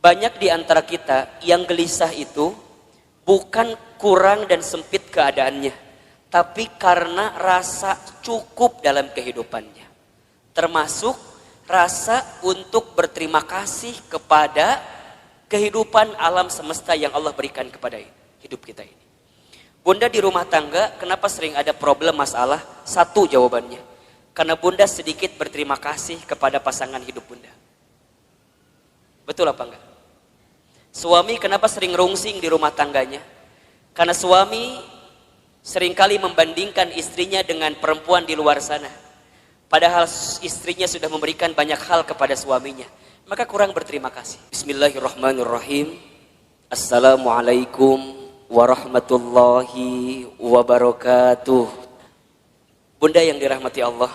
Banyak di antara kita yang gelisah itu bukan kurang dan sempit keadaannya, tapi karena rasa cukup dalam kehidupannya. Termasuk rasa untuk berterima kasih kepada kehidupan alam semesta yang Allah berikan kepada hidup kita ini. Bunda di rumah tangga, kenapa sering ada problem masalah? Satu jawabannya, karena bunda sedikit berterima kasih kepada pasangan hidup bunda. Betul apa enggak? Suami kenapa sering rungsing di rumah tangganya? Karena suami seringkali membandingkan istrinya dengan perempuan di luar sana. Padahal istrinya sudah memberikan banyak hal kepada suaminya. Maka kurang berterima kasih. Bismillahirrahmanirrahim. Assalamualaikum warahmatullahi wabarakatuh. Bunda yang dirahmati Allah,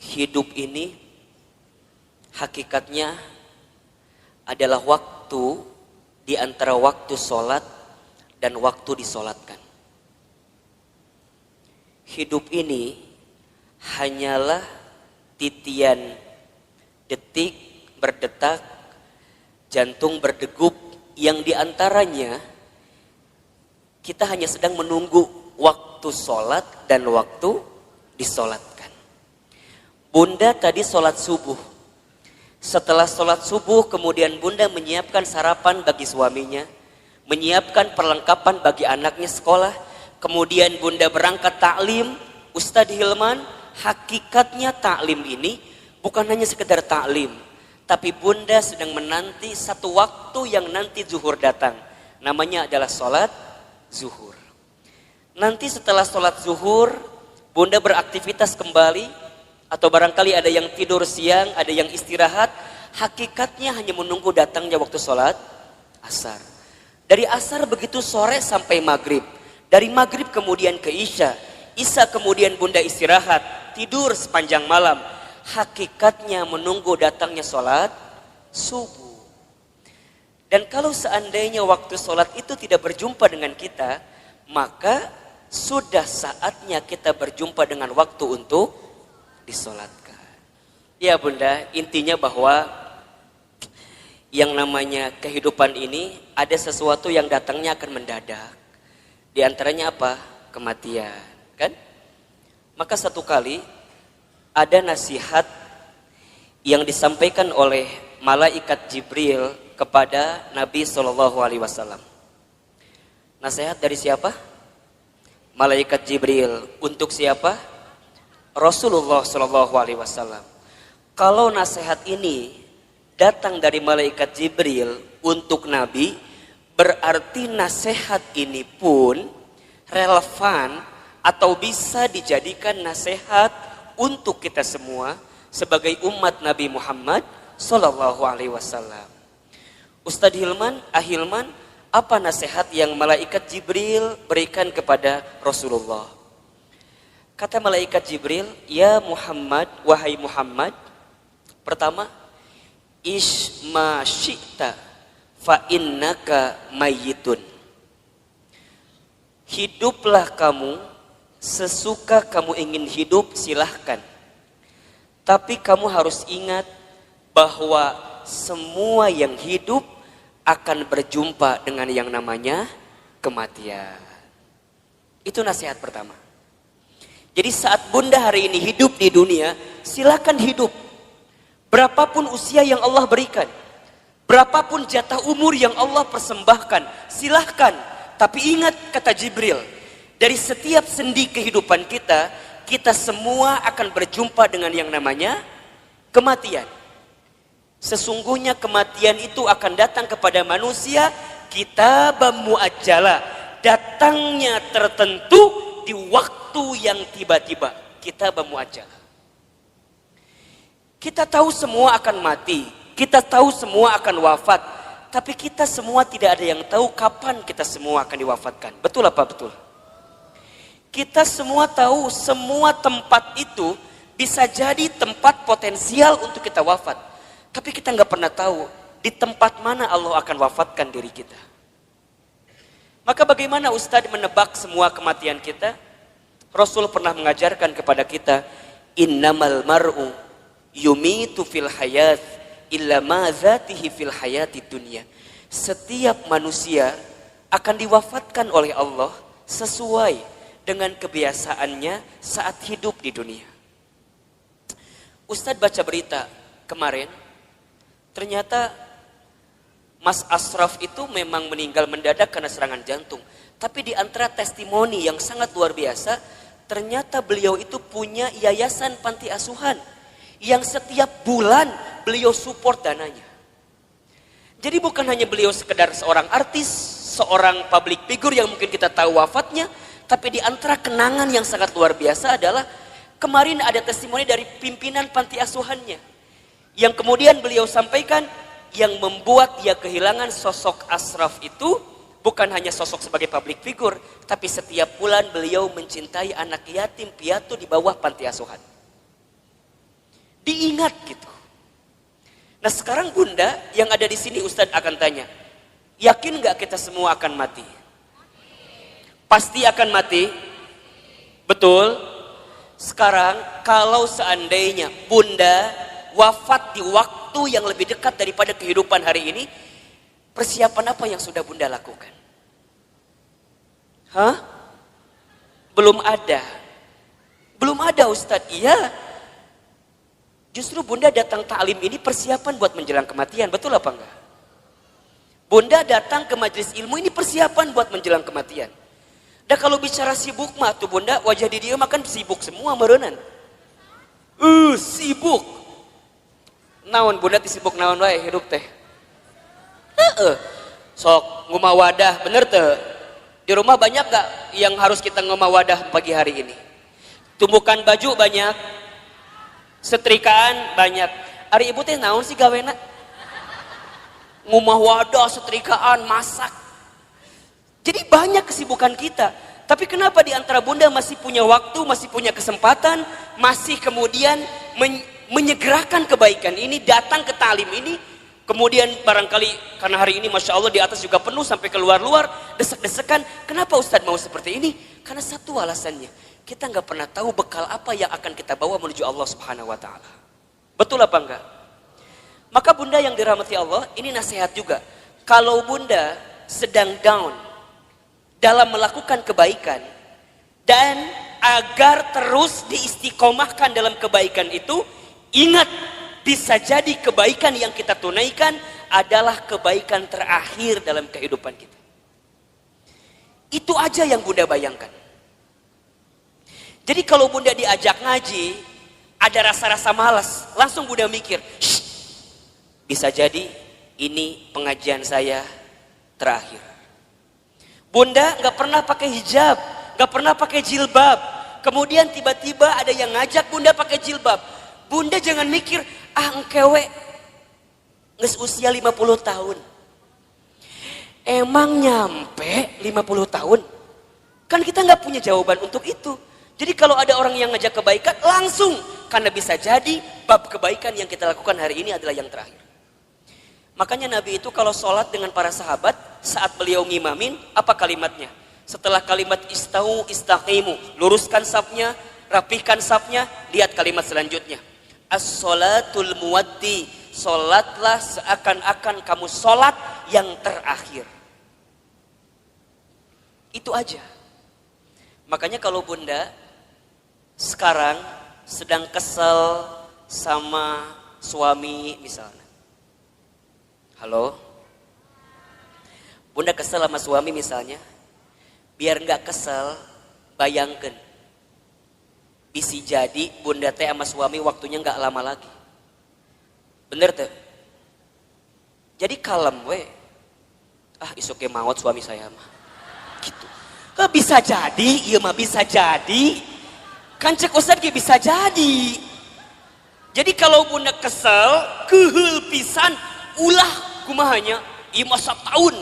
hidup ini hakikatnya adalah waktu di antara waktu sholat dan waktu disolatkan. Hidup ini hanyalah titian detik berdetak, jantung berdegup, yang diantaranya kita hanya sedang menunggu waktu sholat dan waktu disolatkan. Bunda tadi sholat subuh. Setelah sholat subuh kemudian bunda menyiapkan sarapan bagi suaminya, menyiapkan perlengkapan bagi anaknya sekolah, kemudian bunda berangkat taklim. Ustadz Hilman, hakikatnya taklim ini bukan hanya sekedar taklim, tapi bunda sedang menanti satu waktu yang nanti zuhur datang, namanya adalah sholat zuhur. Nanti setelah sholat zuhur bunda beraktivitas kembali, atau barangkali ada yang tidur siang, ada yang istirahat. Hakikatnya hanya menunggu datangnya waktu sholat asar. Dari asar begitu sore sampai maghrib. Dari maghrib kemudian ke isya. Isya kemudian bunda istirahat, tidur sepanjang malam. Hakikatnya menunggu datangnya sholat subuh. Dan kalau seandainya waktu sholat itu tidak berjumpa dengan kita, maka sudah saatnya kita berjumpa dengan waktu untuk disolatkan. Ya bunda, intinya bahwa yang namanya kehidupan ini ada sesuatu yang datangnya akan mendadak. Di antaranya apa? Kematian, kan? Maka satu kali ada nasihat yang disampaikan oleh malaikat Jibril kepada Nabi SAW. Nasihat dari siapa? Malaikat Jibril. Untuk siapa? Rasulullah SAW. Kalau nasihat ini datang dari malaikat Jibril untuk Nabi, berarti nasihat ini pun relevan atau bisa dijadikan nasihat untuk kita semua sebagai umat Nabi Muhammad SAW. Ustadz Hilman, Ahilman, apa nasihat yang malaikat Jibril berikan kepada Rasulullah? Kata malaikat Jibril, ya Muhammad, wahai Muhammad, pertama, isma syi'ta fa innaka mayyitun. Hiduplah kamu sesuka kamu ingin hidup, silahkan. Tapi kamu harus ingat bahwa semua yang hidup akan berjumpa dengan yang namanya kematian. Itu nasihat pertama. Jadi saat bunda hari ini hidup di dunia, silakan hidup. Berapapun usia yang Allah berikan, berapapun jatah umur yang Allah persembahkan, silahkan. Tapi ingat kata Jibril, dari setiap sendi kehidupan kita, kita semua akan berjumpa dengan yang namanya kematian. Sesungguhnya kematian itu akan datang kepada manusia, kitaban muajjala, datangnya tertentu di waktu yang tiba-tiba. Kitaban muajjala. Kita tahu semua akan mati, kita tahu semua akan wafat, tapi kita semua tidak ada yang tahu kapan kita semua akan diwafatkan. Betul apa betul? Kita semua tahu semua tempat itu bisa jadi tempat potensial untuk kita wafat, tapi kita nggak pernah tahu di tempat mana Allah akan wafatkan diri kita. Maka bagaimana Ustadz menebak semua kematian kita? Rasul pernah mengajarkan kepada kita, innamal mar'u yumitu fil hayat illa ma dzatihi fil hayati dunya. Setiap manusia akan diwafatkan oleh Allah sesuai dengan kebiasaannya saat hidup di dunia. Ustadz baca berita kemarin, ternyata Mas Ashraf itu memang meninggal mendadak karena serangan jantung. Tapi di antara testimoni yang sangat luar biasa, ternyata beliau itu punya yayasan panti asuhan yang setiap bulan beliau support dananya. Jadi bukan hanya beliau sekedar seorang artis, seorang public figure yang mungkin kita tahu wafatnya, tapi di antara kenangan yang sangat luar biasa adalah kemarin ada testimoni dari pimpinan panti asuhannya yang kemudian beliau sampaikan yang membuat dia kehilangan sosok Ashraf itu bukan hanya sosok sebagai public figure, tapi setiap bulan beliau mencintai anak yatim piatu di bawah panti asuhan. Diingat gitu. Nah sekarang Bunda yang ada di sini Ustadz akan tanya, yakin nggak kita semua akan mati? Pasti akan mati, betul? Sekarang kalau seandainya Bunda wafat di waktu yang lebih dekat daripada kehidupan hari ini, persiapan apa yang sudah Bunda lakukan? Hah? Belum ada. Belum ada Ustadz, iya. Justru Bunda datang ta'lim ini persiapan buat menjelang kematian, betul apa enggak? Bunda datang ke majelis ilmu ini persiapan buat menjelang kematian. Dan kalau bicara sibuk mah tuh Bunda, wajah di dia makan sibuk semua merenan. Sibuk. Naon Bunda disibuk naon wae hidup teh. Sok ngumah wadah, bener teh. Di rumah banyak gak yang harus kita ngumah wadah pagi hari ini? Tumbukan baju banyak, setrikaan banyak. Ari ibu teh naon sih gawena? Ngumah wadah, setrikaan, masak. Jadi banyak kesibukan kita. Tapi kenapa di antara Bunda masih punya waktu, masih punya kesempatan, masih kemudian menyegerakan kebaikan ini, datang ke talim ini, kemudian barangkali karena hari ini Masya Allah di atas juga penuh sampai keluar-luar, desek-desekan. Kenapa Ustadz mau seperti ini? Karena satu alasannya, kita nggak pernah tahu bekal apa yang akan kita bawa menuju Allah Subhanahu Wa Taala. Betul apa enggak? Maka Bunda yang dirahmati Allah, ini nasihat juga. Kalau Bunda sedang down dalam melakukan kebaikan dan agar terus diistiqomahkan dalam kebaikan itu, ingat bisa jadi kebaikan yang kita tunaikan adalah kebaikan terakhir dalam kehidupan kita. Itu aja yang Bunda bayangkan. Jadi kalau Bunda diajak ngaji, ada rasa-rasa malas, langsung Bunda mikir, bisa jadi ini pengajian saya terakhir. Bunda nggak pernah pakai hijab, nggak pernah pakai jilbab. Kemudian tiba-tiba ada yang ngajak Bunda pakai jilbab. Bunda jangan mikir, engkewe nges usia 50 tahun. Emang nyampe 50 tahun? Kan kita nggak punya jawaban untuk itu. Jadi kalau ada orang yang ngajak kebaikan, langsung. Karena bisa jadi bab kebaikan yang kita lakukan hari ini adalah yang terakhir. Makanya Nabi itu kalau sholat dengan para sahabat, saat beliau ngimamin, apa kalimatnya? Setelah kalimat istau istaqimu, luruskan safnya, rapihkan safnya, lihat kalimat selanjutnya. As-sholatul muwaddi, sholatlah seakan-akan kamu sholat yang terakhir. Itu aja. Makanya kalau Bunda sekarang sedang kesel sama suami misalnya. Halo? Bunda kesel sama suami misalnya. Biar nggak kesel, bayangkan. Bisa jadi Bunda teh sama suami waktunya nggak lama lagi. Bener tuh? Jadi kalem we. Isuknya maut suami saya mah. Gitu. Bisa jadi, iya mah bisa jadi. Kan cek Ustadz bisa jadi. Jadi kalau Bunda kesel, kehul pisan, ulah kumahanya, iya masa tahun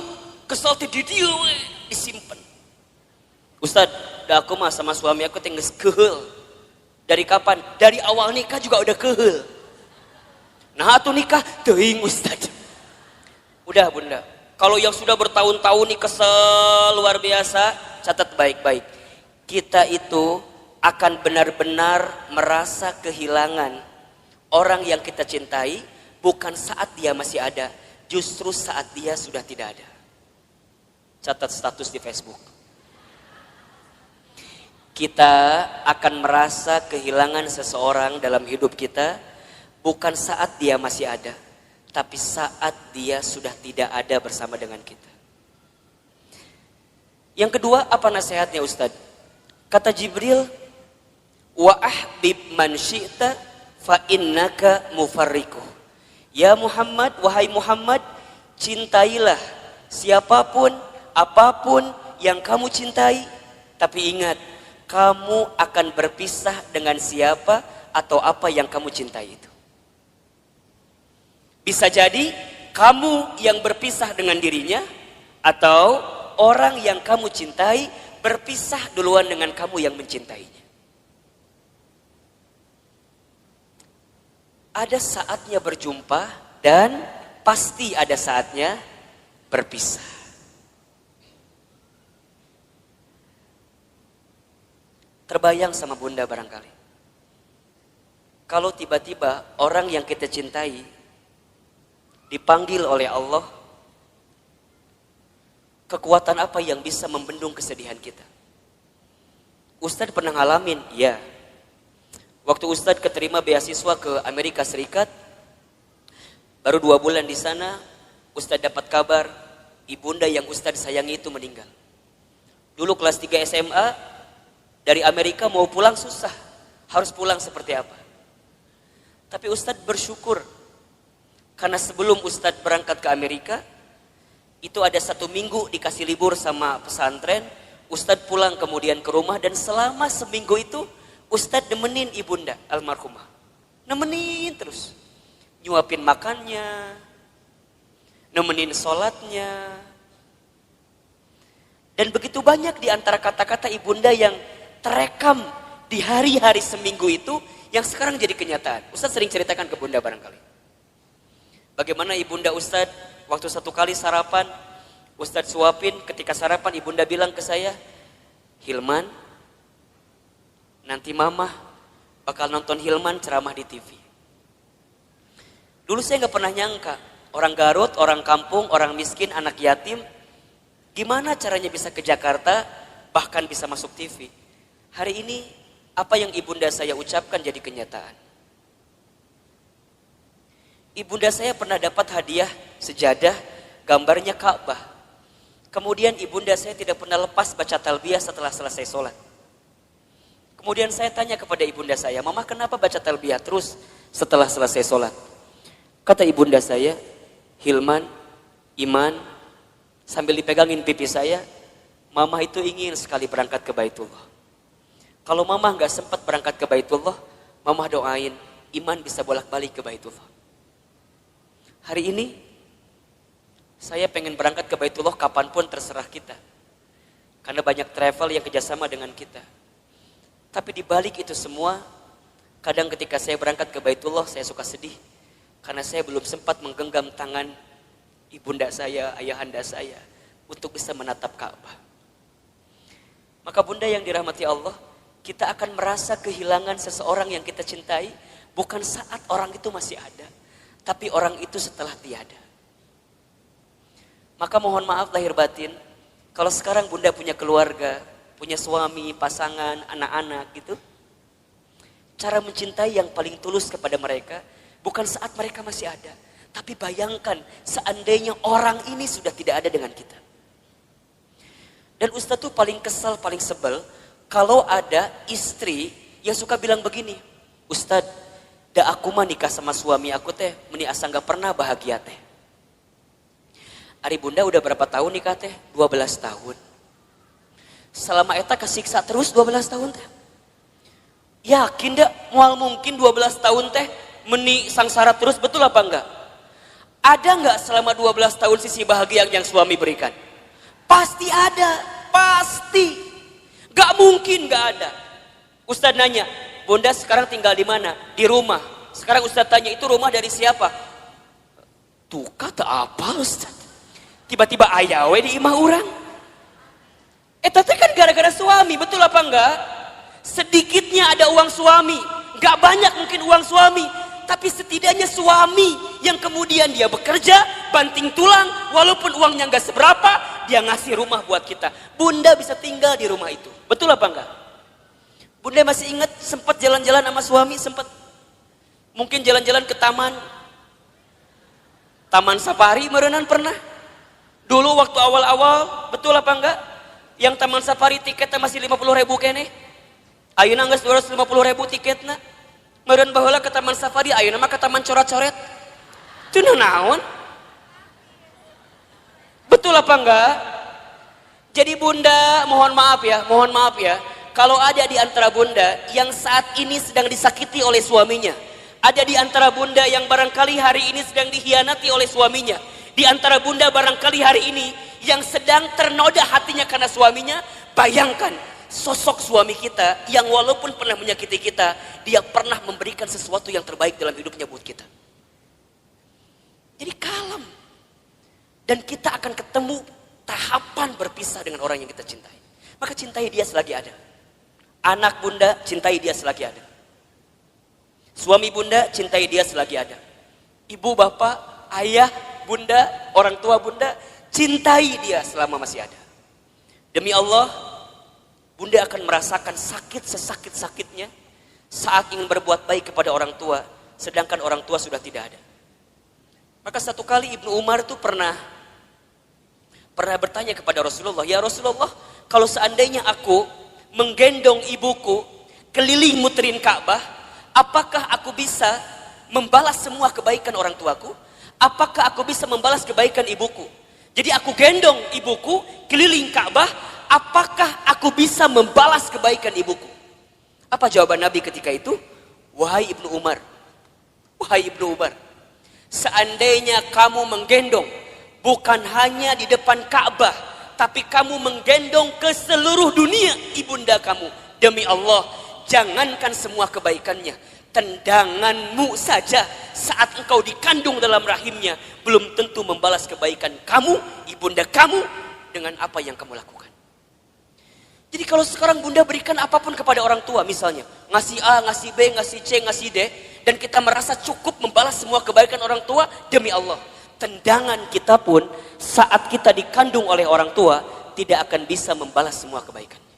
kesel ti di dia we disimpan. Ustadz, dah aku mah sama suami aku tinggal kehul. Dari kapan? Dari awal nikah juga udah kehul. Nah atuh nikah teuing Ustadz. Udah Bunda, kalau yang sudah bertahun-tahun nih kesel luar biasa, catat baik-baik. Kita itu akan benar-benar merasa kehilangan orang yang kita cintai bukan saat dia masih ada, justru saat dia sudah tidak ada. Catat status di Facebook. Kita akan merasa kehilangan seseorang dalam hidup kita bukan saat dia masih ada, tapi saat dia sudah tidak ada bersama dengan kita. Yang kedua, apa nasihatnya Ustaz? Kata Jibril, wa ahbib man syi'ta fa innaka mufarriquh. Ya Muhammad, wahai Muhammad, cintailah siapapun, apapun yang kamu cintai, tapi ingat, kamu akan berpisah dengan siapa atau apa yang kamu cintai itu. Bisa jadi kamu yang berpisah dengan dirinya, atau orang yang kamu cintai berpisah duluan dengan kamu yang mencintainya. Ada saatnya berjumpa dan pasti ada saatnya berpisah. Terbayang sama bunda barangkali. Kalau tiba-tiba orang yang kita cintai dipanggil oleh Allah, kekuatan apa yang bisa membendung kesedihan kita? Ustadz pernah ngalamin, ya. Waktu Ustadz keterima beasiswa ke Amerika Serikat, baru 2 bulan di sana, Ustadz dapat kabar ibunda yang Ustadz sayangi itu meninggal. Dulu kelas 3 SMA, dari Amerika mau pulang susah, harus pulang seperti apa. Tapi Ustadz bersyukur, karena sebelum Ustadz berangkat ke Amerika, itu ada 1 minggu dikasih libur sama pesantren, Ustadz pulang kemudian ke rumah, dan selama seminggu itu Ustadz nemenin ibunda almarhumah. Nemenin terus. Nyuapin makannya, nemenin sholatnya. Dan begitu banyak di antara kata-kata ibunda yang terekam di hari-hari seminggu itu, yang sekarang jadi kenyataan. Ustadz sering ceritakan ke bunda barangkali. Bagaimana ibunda Ustadz waktu 1 kali sarapan, Ustadz suapin, ketika sarapan ibunda bilang ke saya, Hilman, nanti mama bakal nonton Hilman ceramah di TV. Dulu saya gak pernah nyangka, orang Garut, orang kampung, orang miskin, anak yatim, gimana caranya bisa ke Jakarta, bahkan bisa masuk TV. Hari ini, apa yang ibunda saya ucapkan jadi kenyataan. Ibunda saya pernah dapat hadiah sejadah, gambarnya Ka'bah. Kemudian ibunda saya tidak pernah lepas baca talbiyah setelah selesai sholat. Kemudian saya tanya kepada ibunda saya, Mama kenapa baca talbiyah terus setelah selesai sholat? Kata ibunda saya, Hilman, Iman, sambil dipegangin pipi saya, Mama itu ingin sekali berangkat ke Baitullah. Kalau Mama gak sempat berangkat ke Baitullah, Mama doain Iman bisa bolak-balik ke Baitullah. Hari ini, saya pengen berangkat ke Baitullah kapanpun terserah kita. Karena banyak travel yang kerjasama dengan kita. Tapi di balik itu semua, kadang ketika saya berangkat ke Baitullah, saya suka sedih. Karena saya belum sempat menggenggam tangan ibunda saya, ayahanda saya, untuk bisa menatap Ka'bah. Maka bunda yang dirahmati Allah, kita akan merasa kehilangan seseorang yang kita cintai, bukan saat orang itu masih ada, tapi orang itu setelah tiada. Maka mohon maaf lahir batin, kalau sekarang bunda punya keluarga, punya suami, pasangan, anak-anak gitu. Cara mencintai yang paling tulus kepada mereka, bukan saat mereka masih ada. Tapi bayangkan seandainya orang ini sudah tidak ada dengan kita. Dan Ustadz tuh paling kesal, paling sebel, kalau ada istri yang suka bilang begini, Ustadz, da aku mah nikah sama suami aku teh, meni asa gak pernah bahagia teh. Ari bunda udah berapa tahun nikah teh? 12 tahun. Selama eta kesiksa terus 12 tahun teh. Yakin dak moal mungkin 12 tahun teh meni sangsara terus, betul apa enggak? Ada enggak selama 12 tahun sisi bahagia yang suami berikan? Pasti ada, pasti. Gak mungkin gak ada. Ustadz nanya, bunda sekarang tinggal di mana? Di rumah. Sekarang Ustadz tanya, itu rumah dari siapa? Tuh kata apa Ustadz? Tiba-tiba ayawe di imah orang. Tapi kan gara-gara suami, betul apa enggak? Sedikitnya ada uang suami, gak banyak mungkin uang suami, tapi setidaknya suami yang kemudian dia bekerja, banting tulang, walaupun uangnya nggak seberapa, dia ngasih rumah buat kita. Bunda bisa tinggal di rumah itu. Betul apa enggak? Bunda masih ingat sempat jalan-jalan sama suami, sempat mungkin jalan-jalan ke Taman Safari merenan pernah. Dulu waktu awal-awal, betul apa enggak? Yang Taman Safari tiketnya masih 50.000 kene. Ayeuna geus 250.000 tiketna. Meureun baheula ke Taman Safari, ayeuna mah ke Taman Coret-Coret. Teu naon? Betul apa enggak? Jadi bunda, mohon maaf ya. Kalau ada di antara bunda yang saat ini sedang disakiti oleh suaminya, ada di antara bunda yang barangkali hari ini sedang dikhianati oleh suaminya, di antara bunda barangkali hari ini yang sedang ternoda hatinya karena suaminya, bayangkan sosok suami kita yang walaupun pernah menyakiti kita, dia pernah memberikan sesuatu yang terbaik dalam hidupnya buat kita. Jadi kalem. Dan kita akan ketemu tahapan berpisah dengan orang yang kita cintai. Maka cintai dia selagi ada. Anak bunda, cintai dia selagi ada. Suami bunda, cintai dia selagi ada. Ibu, bapak, ayah, bunda, orang tua bunda, cintai dia selama masih ada. Demi Allah, bunda akan merasakan sakit sesakit-sakitnya saat ingin berbuat baik kepada orang tua, sedangkan orang tua sudah tidak ada. Maka satu kali Ibnu Umar itu pernah bertanya kepada Rasulullah, ya Rasulullah, kalau seandainya aku menggendong ibuku keliling muterin Ka'bah, apakah aku bisa membalas semua kebaikan orang tuaku? Apakah aku bisa membalas kebaikan ibuku? Jadi aku gendong ibuku keliling Ka'bah, apakah aku bisa membalas kebaikan ibuku? Apa jawaban Nabi ketika itu? Wahai Ibnu Umar, seandainya kamu menggendong bukan hanya di depan Ka'bah, tapi kamu menggendong ke seluruh dunia ibunda kamu, demi Allah, jangankan semua kebaikannya, tendanganmu saja saat engkau dikandung dalam rahimnya belum tentu membalas kebaikan kamu, ibunda kamu, dengan apa yang kamu lakukan. Jadi kalau sekarang bunda berikan apapun kepada orang tua, misalnya ngasih A, ngasih B, ngasih C, ngasih D, dan kita merasa cukup membalas semua kebaikan orang tua, demi Allah, tendangan kita pun saat kita dikandung oleh orang tua tidak akan bisa membalas semua kebaikannya.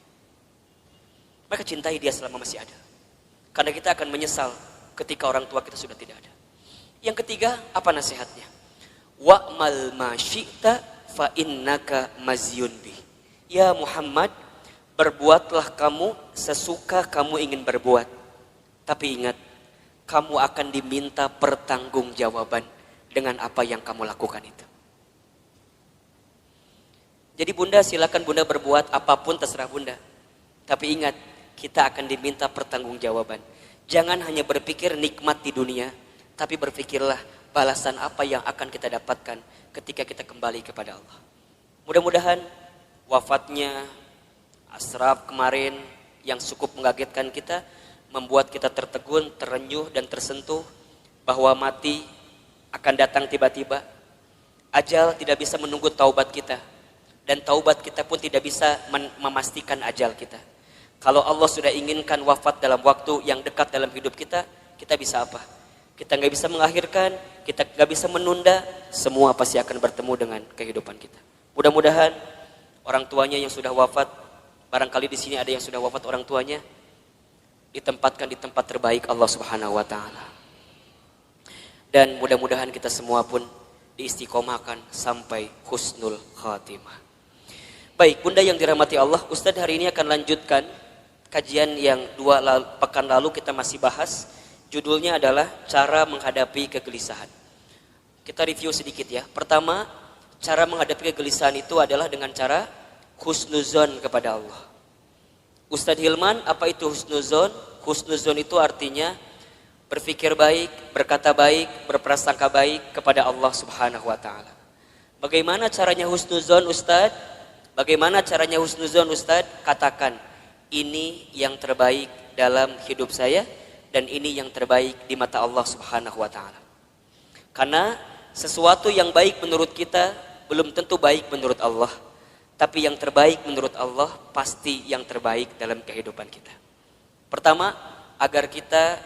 Maka cintai dia selama masih ada, karena kita akan menyesal ketika orang tua kita sudah tidak ada. Yang ketiga, apa nasihatnya? Wa'mal ma syi'ta fa innaka mazyun bi. Ya Muhammad, berbuatlah kamu sesuka kamu ingin berbuat, tapi ingat, kamu akan diminta pertanggungjawaban dengan apa yang kamu lakukan itu. Jadi bunda, silakan bunda berbuat apapun terserah bunda, tapi ingat, kita akan diminta pertanggungjawaban. Jangan hanya berpikir nikmat di dunia, tapi berpikirlah balasan apa yang akan kita dapatkan ketika kita kembali kepada Allah. Mudah-mudahan wafatnya Ashraf kemarin yang cukup mengagetkan kita, membuat kita tertegun, terenyuh dan tersentuh bahwa mati akan datang tiba-tiba. Ajal tidak bisa menunggu taubat kita, dan taubat kita pun tidak bisa memastikan ajal kita. Kalau Allah sudah inginkan wafat dalam waktu yang dekat dalam hidup kita, kita bisa apa? Kita nggak bisa mengakhirkan, kita nggak bisa menunda, semua pasti akan bertemu dengan kehidupan kita. Mudah-mudahan orang tuanya yang sudah wafat, barangkali di sini ada yang sudah wafat orang tuanya, ditempatkan di tempat terbaik Allah Subhanahu wa taala. Dan mudah-mudahan kita semua pun diistiqomahkan sampai husnul khatimah. Baik, bunda yang dirahmati Allah, Ustadz hari ini akan lanjutkan kajian yang pekan lalu kita masih bahas. Judulnya adalah cara menghadapi kegelisahan. Kita review sedikit ya. Pertama, cara menghadapi kegelisahan itu adalah dengan cara husnuzon kepada Allah. Ustadz Hilman, apa itu husnuzon? Husnuzon itu artinya berpikir baik, berkata baik, berprasangka baik kepada Allah Subhanahu wa taala. Bagaimana caranya husnuzon, Ustadz? Bagaimana caranya husnuzon, Ustadz? Katakan, ini yang terbaik dalam hidup saya dan ini yang terbaik di mata Allah Subhanahu wa taala. Karena sesuatu yang baik menurut kita belum tentu baik menurut Allah, tapi yang terbaik menurut Allah pasti yang terbaik dalam kehidupan kita. Pertama, agar kita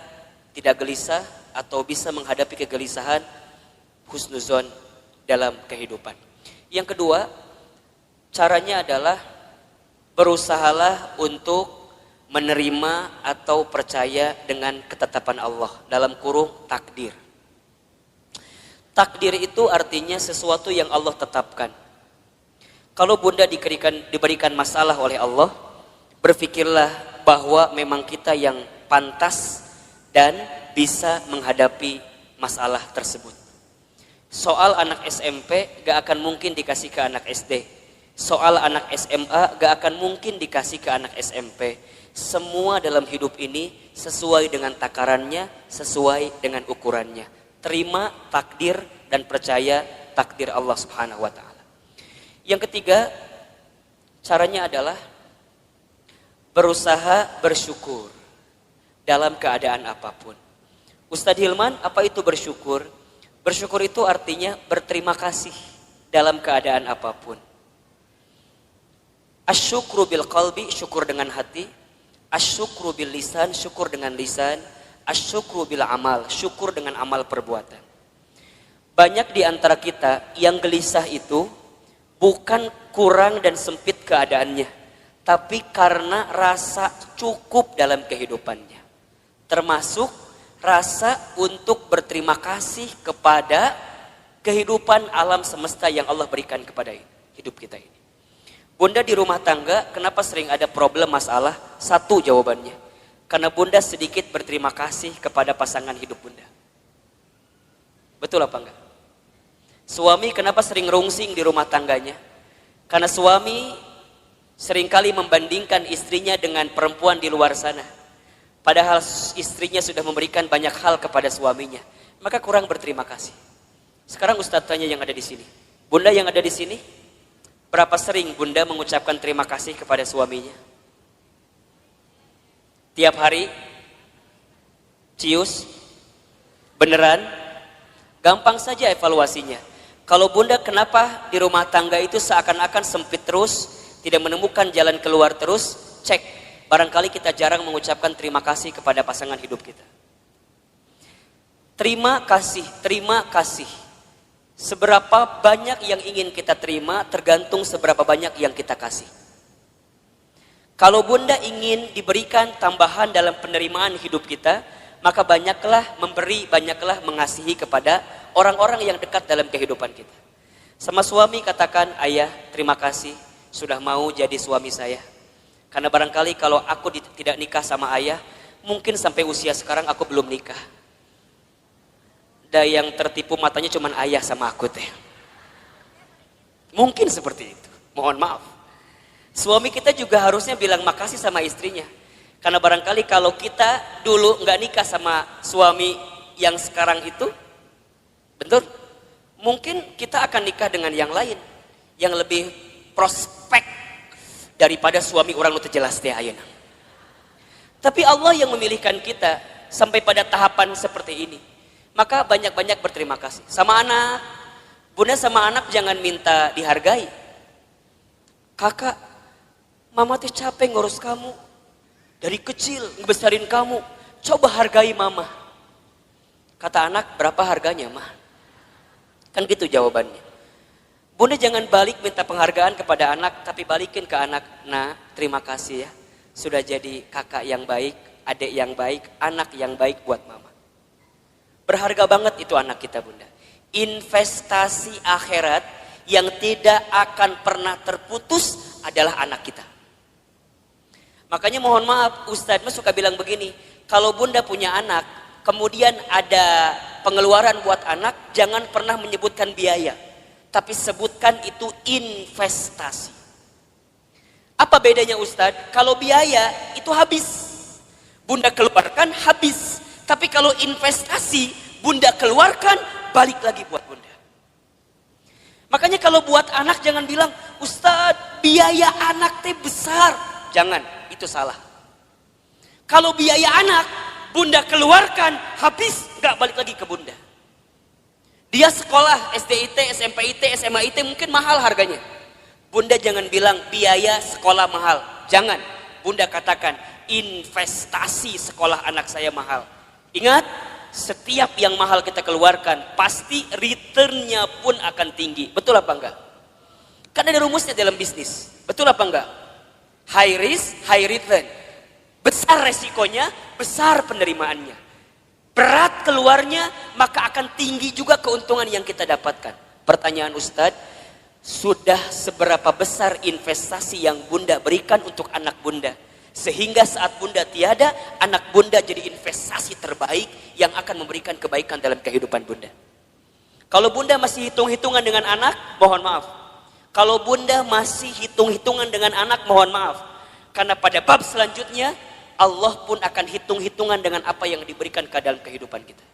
tidak gelisah, atau bisa menghadapi kegelisahan, husnuzon dalam kehidupan. Yang kedua, caranya adalah berusahalah untuk menerima atau percaya dengan ketetapan Allah, dalam kurung takdir. Takdir itu artinya sesuatu yang Allah tetapkan. Kalau bunda diberikan masalah oleh Allah, berpikirlah bahwa memang kita yang pantas dan bisa menghadapi masalah tersebut. Soal anak SMP gak akan mungkin dikasih ke anak SD. Soal anak SMA gak akan mungkin dikasih ke anak SMP. Semua dalam hidup ini sesuai dengan takarannya, sesuai dengan ukurannya. Terima takdir dan percaya takdir Allah Subhanahu wa Ta'ala. Yang ketiga, caranya adalah berusaha bersyukur dalam keadaan apapun. Ustadz Hilman, apa itu bersyukur? Bersyukur itu artinya berterima kasih dalam keadaan apapun. Asyukru bil qalbi, syukur dengan hati. Asyukru bil lisan, syukur dengan lisan. Asyukru bil amal, syukur dengan amal perbuatan. Banyak di antara kita yang gelisah itu bukan kurang dan sempit keadaannya, tapi karena rasa cukup dalam kehidupannya. Termasuk rasa untuk berterima kasih kepada kehidupan alam semesta yang Allah berikan kepada hidup kita ini. Bunda di rumah tangga, kenapa sering ada problem masalah? Satu jawabannya, karena bunda sedikit berterima kasih kepada pasangan hidup bunda. Betul apa enggak? Suami kenapa sering rungsing di rumah tangganya? Karena suami seringkali membandingkan istrinya dengan perempuan di luar sana. Padahal istrinya sudah memberikan banyak hal kepada suaminya. Maka kurang berterima kasih. Sekarang Ustadz tanya yang ada di sini. Bunda yang ada di sini, berapa sering bunda mengucapkan terima kasih kepada suaminya? Tiap hari? Cius? Beneran? Gampang saja evaluasinya. Kalau bunda kenapa di rumah tangga itu seakan-akan sempit terus, tidak menemukan jalan keluar terus, cek. Barangkali kita jarang mengucapkan terima kasih kepada pasangan hidup kita. Terima kasih, terima kasih. Seberapa banyak yang ingin kita terima tergantung seberapa banyak yang kita kasih. Kalau bunda ingin diberikan tambahan dalam penerimaan hidup kita, maka banyaklah memberi, banyaklah mengasihi kepada orang-orang yang dekat dalam kehidupan kita. Sama suami katakan, ayah terima kasih sudah mau jadi suami saya. Karena barangkali kalau aku tidak nikah sama ayah, mungkin sampai usia sekarang aku belum nikah. Dan yang tertipu matanya cuma ayah sama aku teh. Mungkin seperti itu, mohon maaf. Suami kita juga harusnya bilang makasih sama istrinya. Karena barangkali kalau kita dulu nggak nikah sama suami yang sekarang itu, betul, mungkin kita akan nikah dengan yang lain, yang lebih prospek daripada suami orang itu jelas teh ayeuna. Tapi Allah yang memilihkan kita sampai pada tahapan seperti ini. Maka banyak-banyak berterima kasih. Sama anak, bunda sama anak jangan minta dihargai. Kakak, mama teh capek ngurus kamu. Dari kecil ngebesarin kamu. Coba hargai mama. Kata anak, berapa harganya mah? Kan gitu jawabannya. Bunda jangan balik minta penghargaan kepada anak, tapi balikin ke anak. Nah, terima kasih ya. Sudah jadi kakak yang baik, adik yang baik, anak yang baik buat mama. Berharga banget itu anak kita bunda. Investasi akhirat yang tidak akan pernah terputus adalah anak kita. Makanya mohon maaf, Ustadz suka bilang begini. Kalau bunda punya anak, kemudian ada pengeluaran buat anak, jangan pernah menyebutkan biaya. Tapi sebutkan itu investasi. Apa bedanya Ustadz? Kalau biaya itu habis. Bunda keluarkan habis. Tapi kalau investasi, bunda keluarkan, balik lagi buat bunda. Makanya kalau buat anak jangan bilang, Ustadz biaya anak teh besar. Jangan, itu salah. Kalau biaya anak, bunda keluarkan, habis, gak balik lagi ke bunda. Dia sekolah SDIT, SMPIT, SMAIT mungkin mahal harganya. Bunda jangan bilang biaya sekolah mahal. Jangan. Bunda katakan investasi sekolah anak saya mahal. Ingat, setiap yang mahal kita keluarkan, pasti returnnya pun akan tinggi. Betul apa enggak? Kan ada rumusnya dalam bisnis. Betul apa enggak? High risk, high return. Besar resikonya, besar penerimaannya. Berat keluarnya, maka akan tinggi juga keuntungan yang kita dapatkan. Pertanyaan Ustadz, sudah seberapa besar investasi yang Bunda berikan untuk anak Bunda? Sehingga saat Bunda tiada, anak Bunda jadi investasi terbaik yang akan memberikan kebaikan dalam kehidupan Bunda. Kalau Bunda masih hitung-hitungan dengan anak, mohon maaf. Kalau Bunda masih hitung-hitungan dengan anak, mohon maaf. Karena pada bab selanjutnya, Allah pun akan hitung-hitungan dengan apa yang diberikan ke dalam kehidupan kita.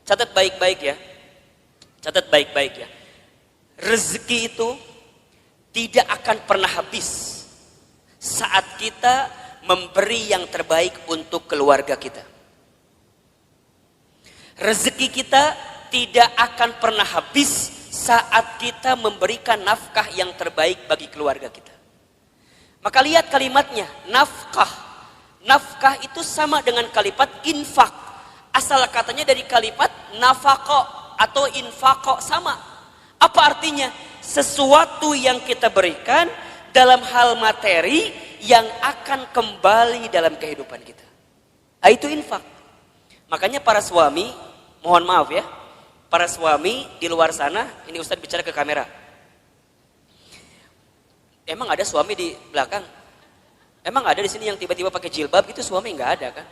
Catat baik-baik ya. Catat baik-baik ya. Rezeki itu tidak akan pernah habis saat kita memberi yang terbaik untuk keluarga kita. Rezeki kita tidak akan pernah habis saat kita memberikan nafkah yang terbaik bagi keluarga kita. Maka lihat kalimatnya, nafkah. Nafkah itu sama dengan kalimat infak. Asal katanya dari kalimat nafako atau infako, sama. Apa artinya? Sesuatu yang kita berikan dalam hal materi yang akan kembali dalam kehidupan kita. Nah, itu infak. Makanya para suami, mohon maaf ya, para suami di luar sana, ini Ustadz bicara ke kamera. Emang ada suami di belakang? Emang ada di sini yang tiba-tiba pakai jilbab gitu? Suami nggak ada kan?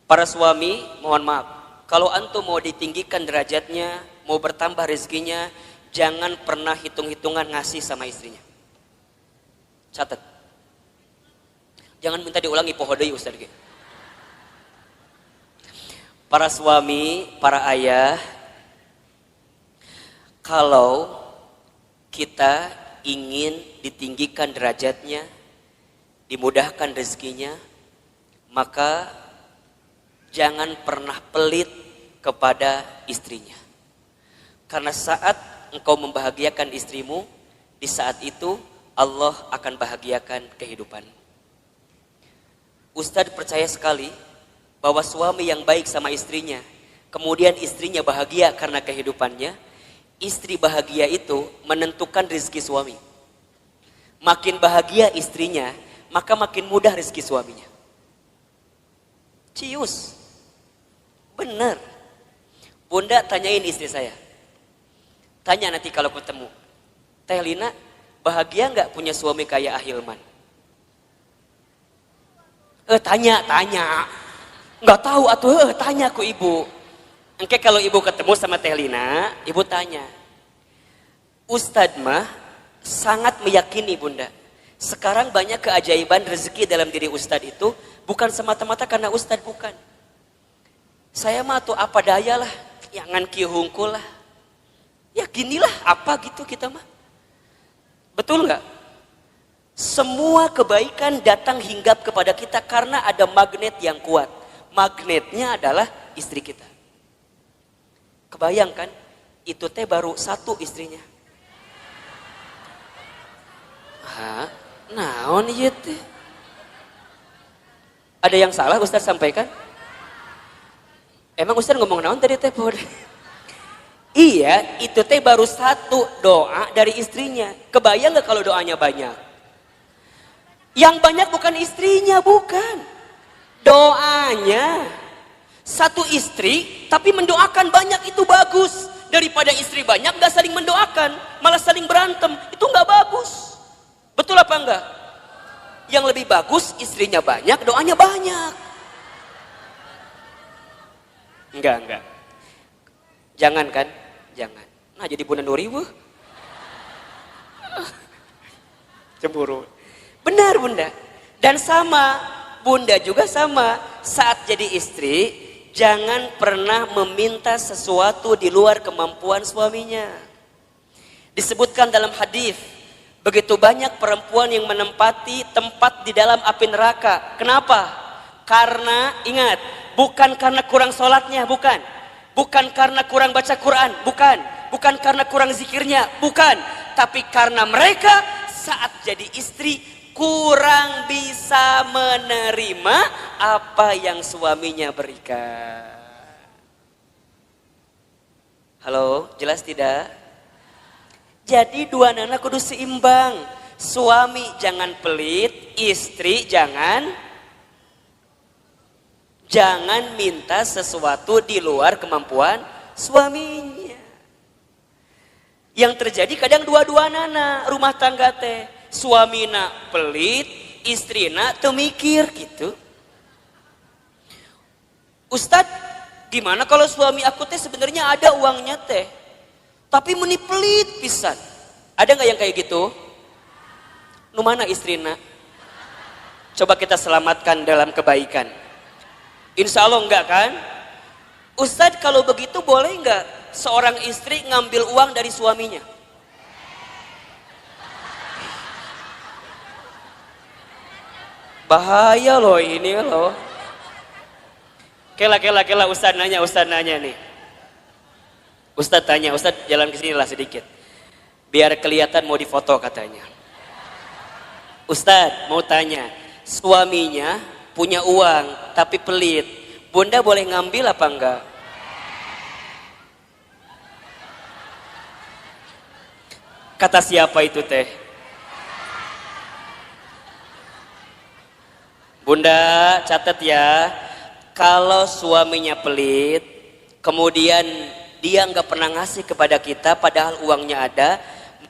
Para suami, mohon maaf, kalau antum mau ditinggikan derajatnya, mau bertambah rezekinya, jangan pernah hitung-hitungan ngasih sama istrinya. Catat. Jangan minta diulangi pohodoi Ustaz. Para suami, para ayah, kalau kita ingin ditinggikan derajatnya, dimudahkan rezekinya, maka jangan pernah pelit kepada istrinya. Karena saat engkau membahagiakan istrimu, di saat itu Allah akan bahagiakan kehidupanmu. Ustadz percaya sekali bahwa suami yang baik sama istrinya, kemudian istrinya bahagia karena kehidupannya, istri bahagia itu menentukan rezeki suami. Makin bahagia istrinya, maka makin mudah rezeki suaminya. Cius. Benar. Bunda tanyain istri saya. Tanya nanti kalau ketemu. Teh Lina, bahagia nggak punya suami kayak Ahilman? Tanya. Nggak tahu atuh, tanya ku ibu. Engke kalau ibu ketemu sama Teh Lina, ibu tanya. Ustadz mah sangat meyakini Bunda. Sekarang banyak keajaiban rezeki dalam diri Ustadz itu bukan semata-mata karena Ustadz, bukan. Saya mah tuh apa daya lah, jangan kieu hungkul lah. Ya ginilah apa gitu kita mah. Betul nggak? Semua kebaikan datang hinggap kepada kita karena ada magnet yang kuat. Magnetnya adalah istri kita. Kebayangkan, itu teh baru satu istrinya. Hah? Naon ieu teh? Ada yang salah Ustaz sampaikan? Emang Ustaz ngomong naon tadi teh? Iya, itu teh baru satu doa dari istrinya. Kebayang gak kalau doanya banyak? Yang banyak bukan istrinya, bukan. Doanya. Satu istri, tapi mendoakan banyak, itu bagus. Daripada istri banyak gak saling mendoakan, malah saling berantem. Itu gak bagus. Betul apa enggak? Yang lebih bagus istrinya banyak, doanya banyak. Enggak. Jangan kan? Jangan. Nah jadi Bunda Nuri cemburu. Benar Bunda. Dan sama, Bunda juga sama. Saat jadi istri, jangan pernah meminta sesuatu di luar kemampuan suaminya. Disebutkan dalam hadis, begitu banyak perempuan yang menempati tempat di dalam api neraka. Kenapa? Karena ingat, bukan karena kurang sholatnya, bukan. Bukan karena kurang baca Quran, bukan. Bukan karena kurang zikirnya, bukan. Tapi karena mereka saat jadi istri kurang bisa menerima apa yang suaminya berikan. Halo, jelas tidak? Jadi dua nana kudu seimbang. Suami jangan pelit, istri jangan minta sesuatu di luar kemampuan suaminya. Yang terjadi kadang dua-dua nana rumah tangga teh. Suamina pelit, istrina teu mikir gitu. Ustadz, gimana kalau suami aku teh sebenarnya ada uangnya teh, tapi meni pelit pisan. Ada nggak yang kayak gitu? Nu mana istrina? Coba kita selamatkan dalam kebaikan. Insya Allah enggak kan? Ustadz, kalau begitu boleh enggak seorang istri ngambil uang dari suaminya? Bahaya loh ini loh. Kela Ustadz nanya nih. Ustadz tanya, Ustadz jalan ke sini lah sedikit. Biar kelihatan mau difoto katanya. Ustadz mau tanya, suaminya punya uang tapi pelit. Bunda boleh ngambil apa enggak? Kata siapa itu teh? Bunda catat ya, kalau suaminya pelit, kemudian dia nggak pernah ngasih kepada kita padahal uangnya ada,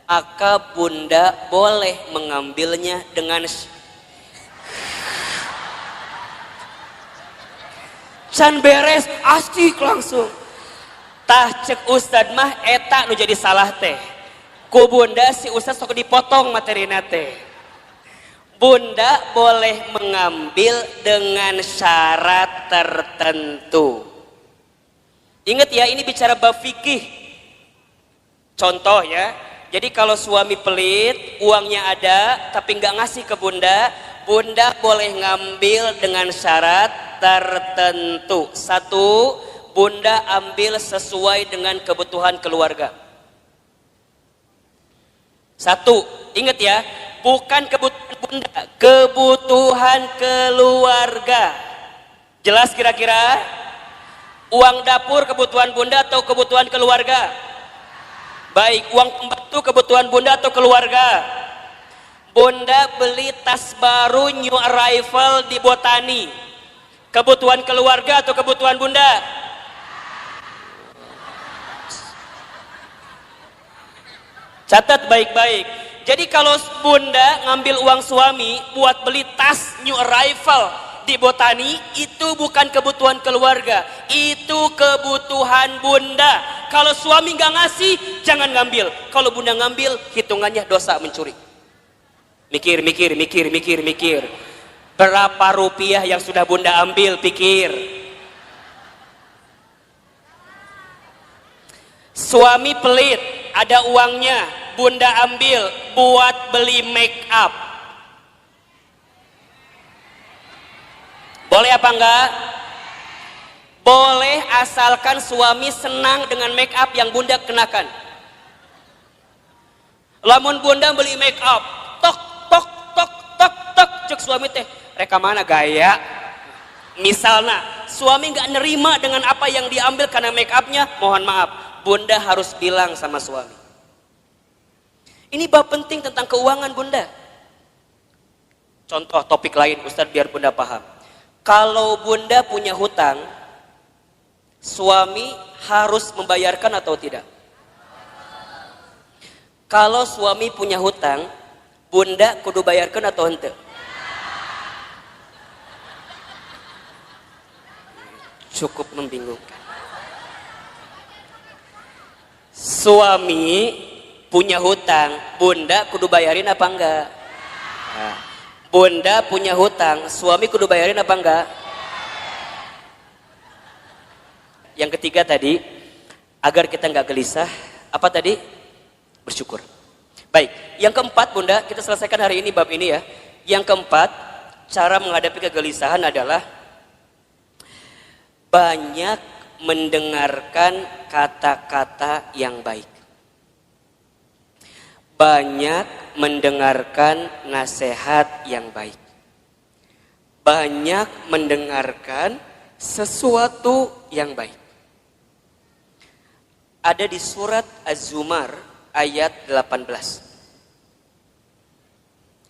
maka bunda boleh mengambilnya dengan can beres, asik langsung. Tah cek Ustad mah eta nu jadi salah teh. Ku bunda si Ustad sok dipotong materina teh. Bunda boleh mengambil dengan syarat tertentu. Ingat ya, ini bicara bab fikih. Contoh ya, jadi kalau suami pelit, uangnya ada tapi nggak ngasih ke bunda, bunda boleh ngambil dengan syarat tertentu. Satu, bunda ambil sesuai dengan kebutuhan keluarga. Satu, ingat ya, bukan kebutuhan bunda, kebutuhan keluarga. Jelas kira-kira? Uang dapur kebutuhan bunda atau kebutuhan keluarga? Baik, uang pembantu kebutuhan bunda atau keluarga? Bunda beli tas baru new arrival di Botani, kebutuhan keluarga atau kebutuhan bunda? Catat baik-baik. Jadi kalau bunda ngambil uang suami buat beli tas new arrival di Botani, itu bukan kebutuhan keluarga, itu kebutuhan bunda. Kalau suami nggak ngasih, jangan ngambil. Kalau bunda ngambil, hitungannya dosa mencuri. Mikir. Berapa rupiah yang sudah bunda ambil, pikir. Suami pelit, ada uangnya, bunda ambil buat beli make up. Boleh apa enggak? Boleh, asalkan suami senang dengan make up yang bunda kenakan. Lamun bunda beli make up, tok cek suami teh, reka mana gaya? Misalnya suami nggak nerima dengan apa yang diambil karena make upnya, mohon maaf, bunda harus bilang sama suami. Ini bab penting tentang keuangan bunda. Contoh topik lain Ustadz biar bunda paham. Kalau bunda punya hutang, suami harus membayarkan atau tidak? Kalau suami punya hutang, bunda kudu bayarkan atau henteu? Cukup membingungkan. Suami punya hutang, bunda kudu bayarin apa enggak? Nah, bunda punya hutang, suami kudu bayarin apa enggak? Yang ketiga tadi, agar kita enggak gelisah, apa tadi? Bersyukur. Baik, yang keempat bunda, kita selesaikan hari ini bab ini ya. Yang keempat, cara menghadapi kegelisahan adalah banyak mendengarkan kata-kata yang baik. Banyak mendengarkan nasihat yang baik. Banyak mendengarkan sesuatu yang baik. ada di surat Az-Zumar ayat 18.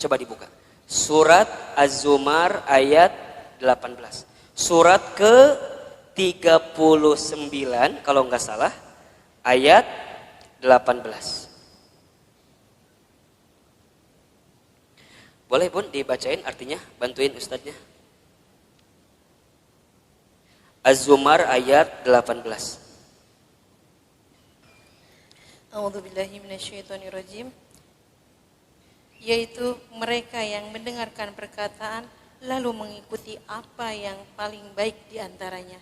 Coba dibuka. Surat Az-Zumar ayat 18. Surat ke-39 kalau nggak salah, ayat 18. Boleh Bun dibacain artinya, bantuin ustadznya. Az-Zumar ayat 18. A'udzubillahi minasyaitonirrajim. Yaitu mereka yang mendengarkan perkataan lalu mengikuti apa yang paling baik di antaranya.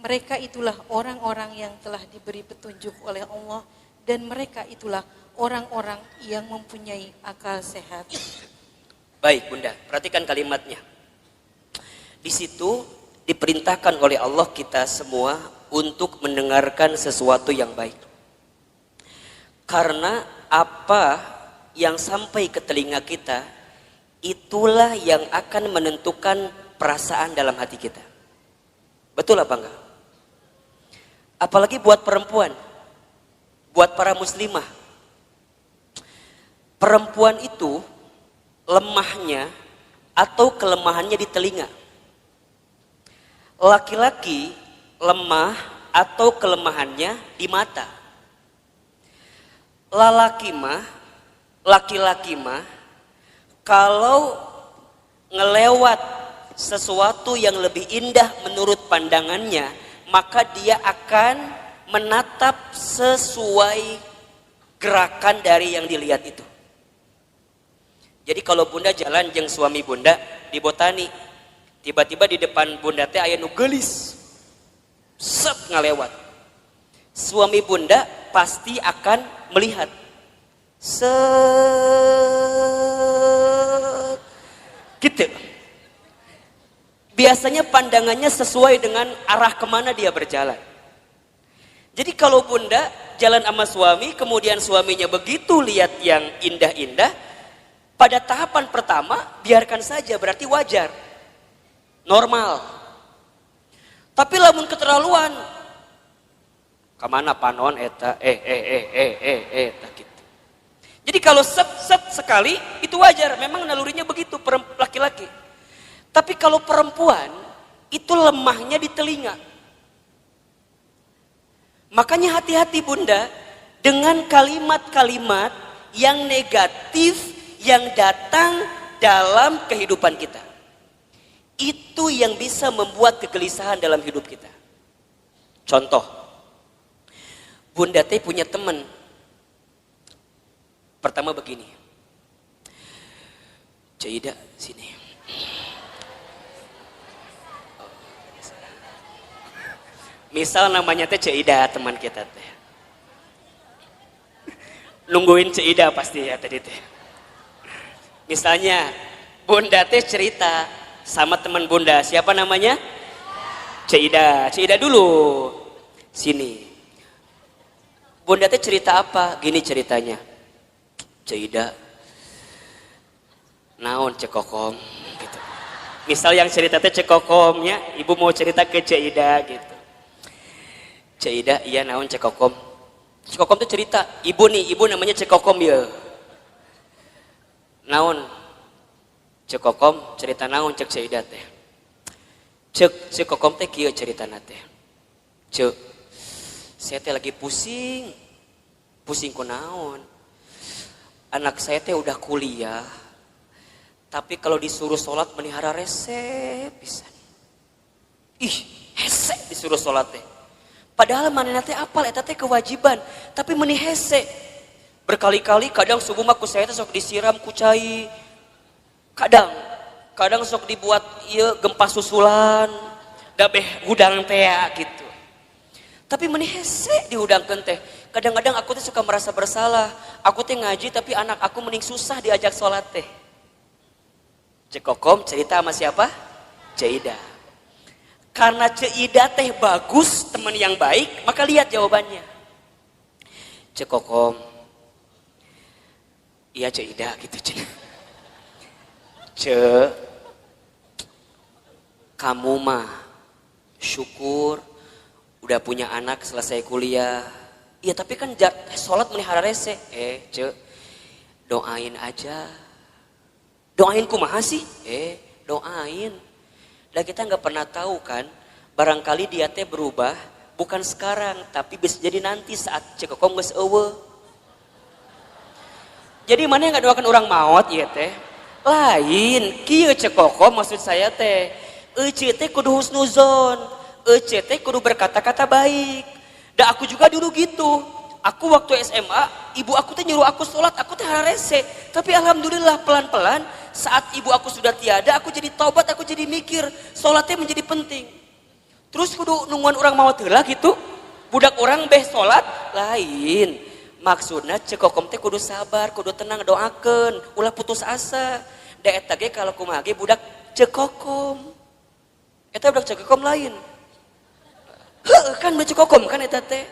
Mereka itulah orang-orang yang telah diberi petunjuk oleh Allah dan mereka itulah orang-orang yang mempunyai akal sehat. Baik Bunda, perhatikan kalimatnya. Di situ diperintahkan oleh Allah kita semua untuk mendengarkan sesuatu yang baik. Karena apa yang sampai ke telinga kita, itulah yang akan menentukan perasaan dalam hati kita. Betul apa enggak? Apalagi buat perempuan, buat para muslimah. Perempuan itu lemahnya atau kelemahannya di telinga. Laki-laki lemah atau kelemahannya di mata. Laki-laki mah kalau ngelewat sesuatu yang lebih indah menurut pandangannya, maka dia akan menatap sesuai gerakan dari yang dilihat itu. Jadi kalau Bunda jalan jeung suami Bunda di Botani, tiba-tiba di depan Bunda teh aya nu geulis. Set ngalewat. Suami Bunda pasti akan melihat. Set gitu. Biasanya pandangannya sesuai dengan arah kemana dia berjalan. Jadi kalau Bunda jalan sama suami, kemudian suaminya begitu lihat yang indah-indah, pada tahapan pertama biarkan saja, berarti wajar, normal. Tapi lamun keterlaluan, kemana panon eta eta gitu. Jadi kalau set sekali itu wajar, memang nalurinya begitu laki-laki. Tapi kalau perempuan itu lemahnya di telinga. Makanya hati-hati Bunda dengan kalimat-kalimat yang negatif yang datang dalam kehidupan kita. Itu yang bisa membuat kegelisahan dalam hidup kita. Contoh, Bunda teh punya teman. Pertama begini, Cida sini. Misal namanya teh Cida, teman kita teh. Nungguin Cida pasti ya tadi teh. Misalnya Bunda teh cerita sama teman Bunda, siapa namanya? Cida. Cida dulu. Sini. Bunda teh cerita apa? Gini ceritanya. Cida. Naon cekokom gitu. Misal yang cerita teh cekokomnya, ibu mau cerita ke Cida gitu. Cida, iya naon cekokom. Cekokom tuh cerita, ibu namanya cekokom ya. Naon cekokom cerita naon cek Cida teh. Cekokom teh kieu ceritana teh. Cek, saya teh lagi pusing ku naon. Anak saya teh udah kuliah, tapi kalau disuruh sholat melihara rese pisan. Ih, hese disuruh sholat teh. Padahal manehna teh apal eta teh kewajiban, tapi meuni hese. Berkali-kali kadang subuh mah ku saya teh sok disiram ku cai. Kadang sok dibuat ieu gempa susulan, da beh hudang teh gitu. Tapi meuni hese dihudangkeun teh. Kadang-kadang aku teh suka merasa bersalah. Aku teh ngaji tapi anak aku mending susah diajak sholat teh. Cekokom cerita sama siapa? Cida. Karena Cida teh bagus, teman yang baik, maka lihat jawabannya. Cekokom. Iya Cida gitu kamu mah syukur udah punya anak selesai kuliah, Ya tapi kan sholat melihara rese. Ce, doain aja. Doain kumaha sih? Doain. Dan kita nggak pernah tahu kan, barangkali dia teh berubah, bukan sekarang, tapi bisa jadi nanti saat cekokom geus eueuh. Jadi mana yang nggak doakan orang maut ya teh? Lain, kieu cekokom maksud saya teh. Ece teh kudu husnuzon, ece teh kudu berkata-kata baik. Dan aku juga dulu gitu. Aku waktu SMA, ibu aku teh nyuruh aku sholat, aku teh rese. Tapi alhamdulillah pelan-pelan saat ibu aku sudah tiada, aku jadi taubat, aku jadi mikir sholatnya menjadi penting. Terus kudu nungguan orang mau heula gitu. Budak orang beh sholat lain. Maksudnya cekokom teh kudu sabar, kudu tenang, doakeun, ulah putus asa. Da eta ge kalau kumaha ge budak cekokom. Eta budak cekokom lain. Kan cekokom kan eta teh.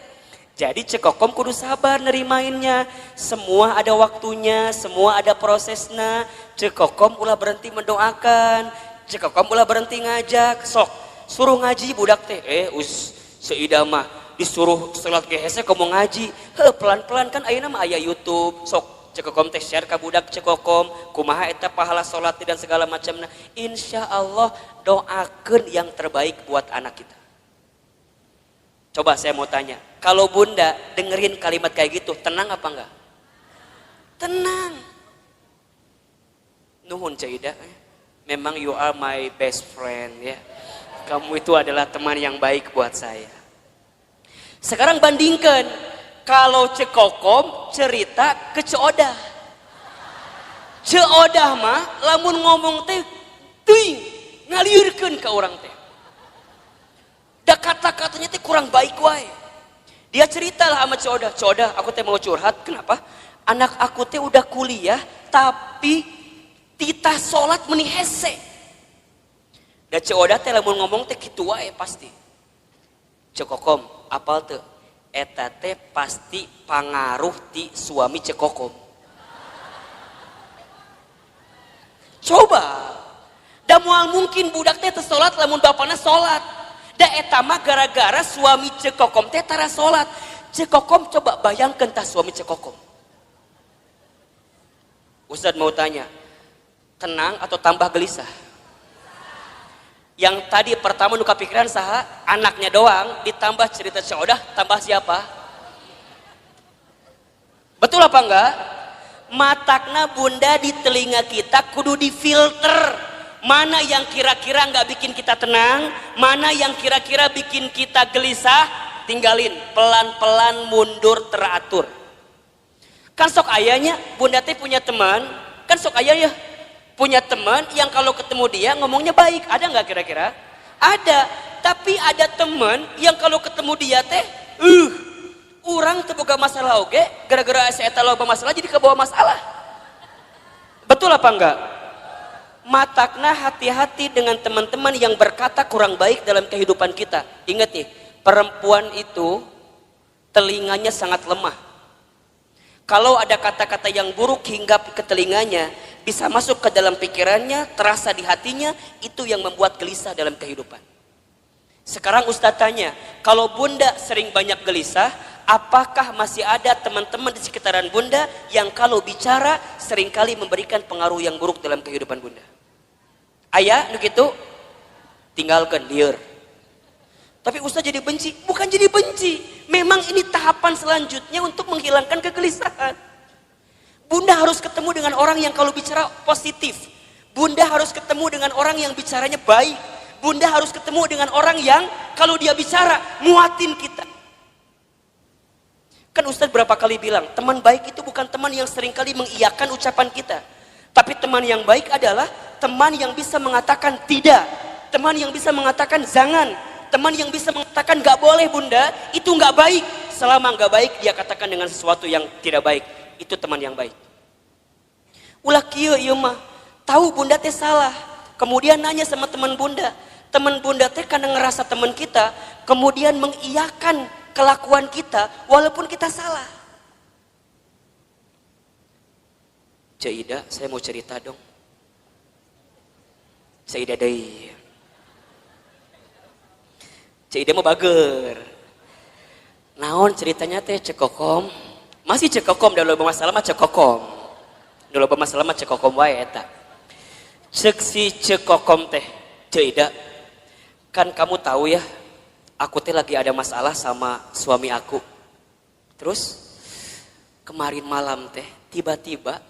Jadi cekokom kudu sabar nerimainnya. Semua ada waktunya, semua ada prosesnya. Cekokom ulah berhenti mendoakan, cekokom ulah berhenti ngajak. Sok suruh ngaji budak teh. Seuida mah disuruh salat ge hese komo ngaji. Pelan-pelan kan ayeuna mah aya YouTube. Sok cekokom teh share ka budak cekokom kumaha eta pahala salat dan segala macamna. Insyaallah doakeun yang terbaik buat anak kita. Coba saya mau tanya, kalau bunda dengerin kalimat kayak gitu, tenang apa enggak? Tenang. Nuhun Caidah, memang you are my best friend ya. Kamu itu adalah teman yang baik buat saya. Sekarang bandingkan, kalau cekokom cerita ke Ceodah. Ceodah mah lamun ngomong teh teuing ngaliurkeun ka urang teh. Da kata-katanya teh kurang baik wae. Dia ceritalah sama Ceodah, Ceodah aku teh mau curhat, kenapa? Anak aku teh udah kuliah tapi titah sholat meni hese. Da Ceodah teh lamun ngomong teh kitu wae pasti. Cekokom, apal teu? Eta teh pasti pangaruh ti suami cekokom. Coba. Da moal mungkin budak teh teu sholat lamun bapana sholat. Da eta mah gara-gara suami cekokom teh tara salat. Cekokom coba bayangkeun tah suami cekokom. Ustaz mau tanya, tenang atau tambah gelisah? Yang tadi pertama nu kapikiran saha? Anaknya doang, ditambah cerita Ceodah, tambah siapa? Betul apa enggak? Matakna bunda di telinga kita kudu difilter. Mana yang kira-kira nggak bikin kita tenang, mana yang kira-kira bikin kita gelisah, tinggalin, pelan-pelan mundur teratur. Kan sok ayahnya, bunda teh punya teman, kan sok ayah ya, punya teman yang kalau ketemu dia ngomongnya baik, ada nggak kira-kira? Ada, tapi ada teman yang kalau ketemu dia teh, orang terbuka masalah oke, gara-gara saya tahu masalah jadi kebawa masalah. Betul apa enggak? Matakna hati-hati dengan teman-teman yang berkata kurang baik dalam kehidupan kita. Ingat nih, perempuan itu telinganya sangat lemah. Kalau ada kata-kata yang buruk hinggap ke telinganya, bisa masuk ke dalam pikirannya, terasa di hatinya, itu yang membuat gelisah dalam kehidupan. Sekarang Ustadz tanya, kalau bunda sering banyak gelisah, apakah masih ada teman-teman di sekitaran bunda yang kalau bicara seringkali memberikan pengaruh yang buruk dalam kehidupan bunda? Ayah, nu gitu, tinggalkan lieur. Tapi Ustaz jadi benci, bukan jadi benci. Memang ini tahapan selanjutnya untuk menghilangkan kegelisahan. Bunda harus ketemu dengan orang yang kalau bicara positif. Bunda harus ketemu dengan orang yang bicaranya baik. Bunda harus ketemu dengan orang yang kalau dia bicara muatin kita. Kan Ustaz berapa kali bilang, teman baik itu bukan teman yang seringkali mengiyakan ucapan kita. Tapi teman yang baik adalah teman yang bisa mengatakan tidak, teman yang bisa mengatakan jangan, teman yang bisa mengatakan gak boleh bunda, itu gak baik. Selama gak baik dia katakan dengan sesuatu yang tidak baik, itu teman yang baik. Ulah kieu ieu mah, tahu bunda teh salah, kemudian nanya sama teman bunda teh karena ngerasa teman kita, kemudian mengiyakan kelakuan kita walaupun kita salah. Caidah, saya mau cerita dong. Caidah deui. Caidah mau bager. Naon ceritanya teh cekokom? Masih cekokom, dah loba masalah mah cekokom. Dah loba masalah mah cekokom wae eta. Cek si cekokom teh, Ceuida. Kan kamu tahu ya, aku teh lagi ada masalah sama suami aku. Terus kemarin malam teh tiba-tiba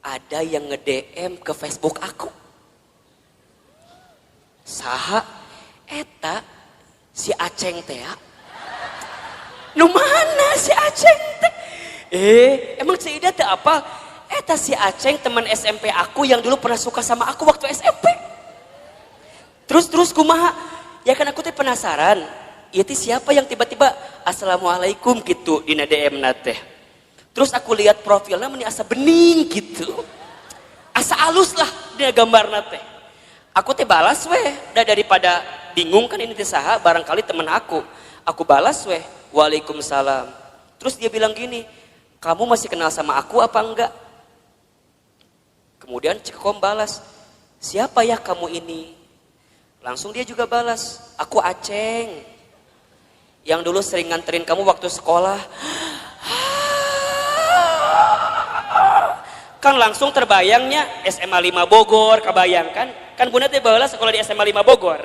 ada yang nge-DM ke Facebook aku. Saha eta si Aceng teh ya. Nu mana si Aceng teh? Emang Ceuida teh apa? Eta si Aceng teman SMP aku yang dulu pernah suka sama aku waktu SMP. Terus kumaha? Ya kan aku teh penasaran. Ieu siapa yang tiba-tiba assalamualaikum gitu di DM teh. Terus aku lihat profilnya meni asa bening gitu. Asa alus lah dia gambarna teh. Aku teh balas weh, daripada bingung kan ini teh saha, barangkali teman aku. Aku balas weh, waalaikumsalam. Terus dia bilang gini, kamu masih kenal sama aku apa enggak? Kemudian Cekom balas, siapa ya kamu ini? Langsung dia juga balas, aku Aceng. Yang dulu sering nganterin kamu waktu sekolah. Kan langsung terbayangnya SMA 5 Bogor, kebayangkan? Kan bunda teh baheula sekolah di SMA 5 Bogor.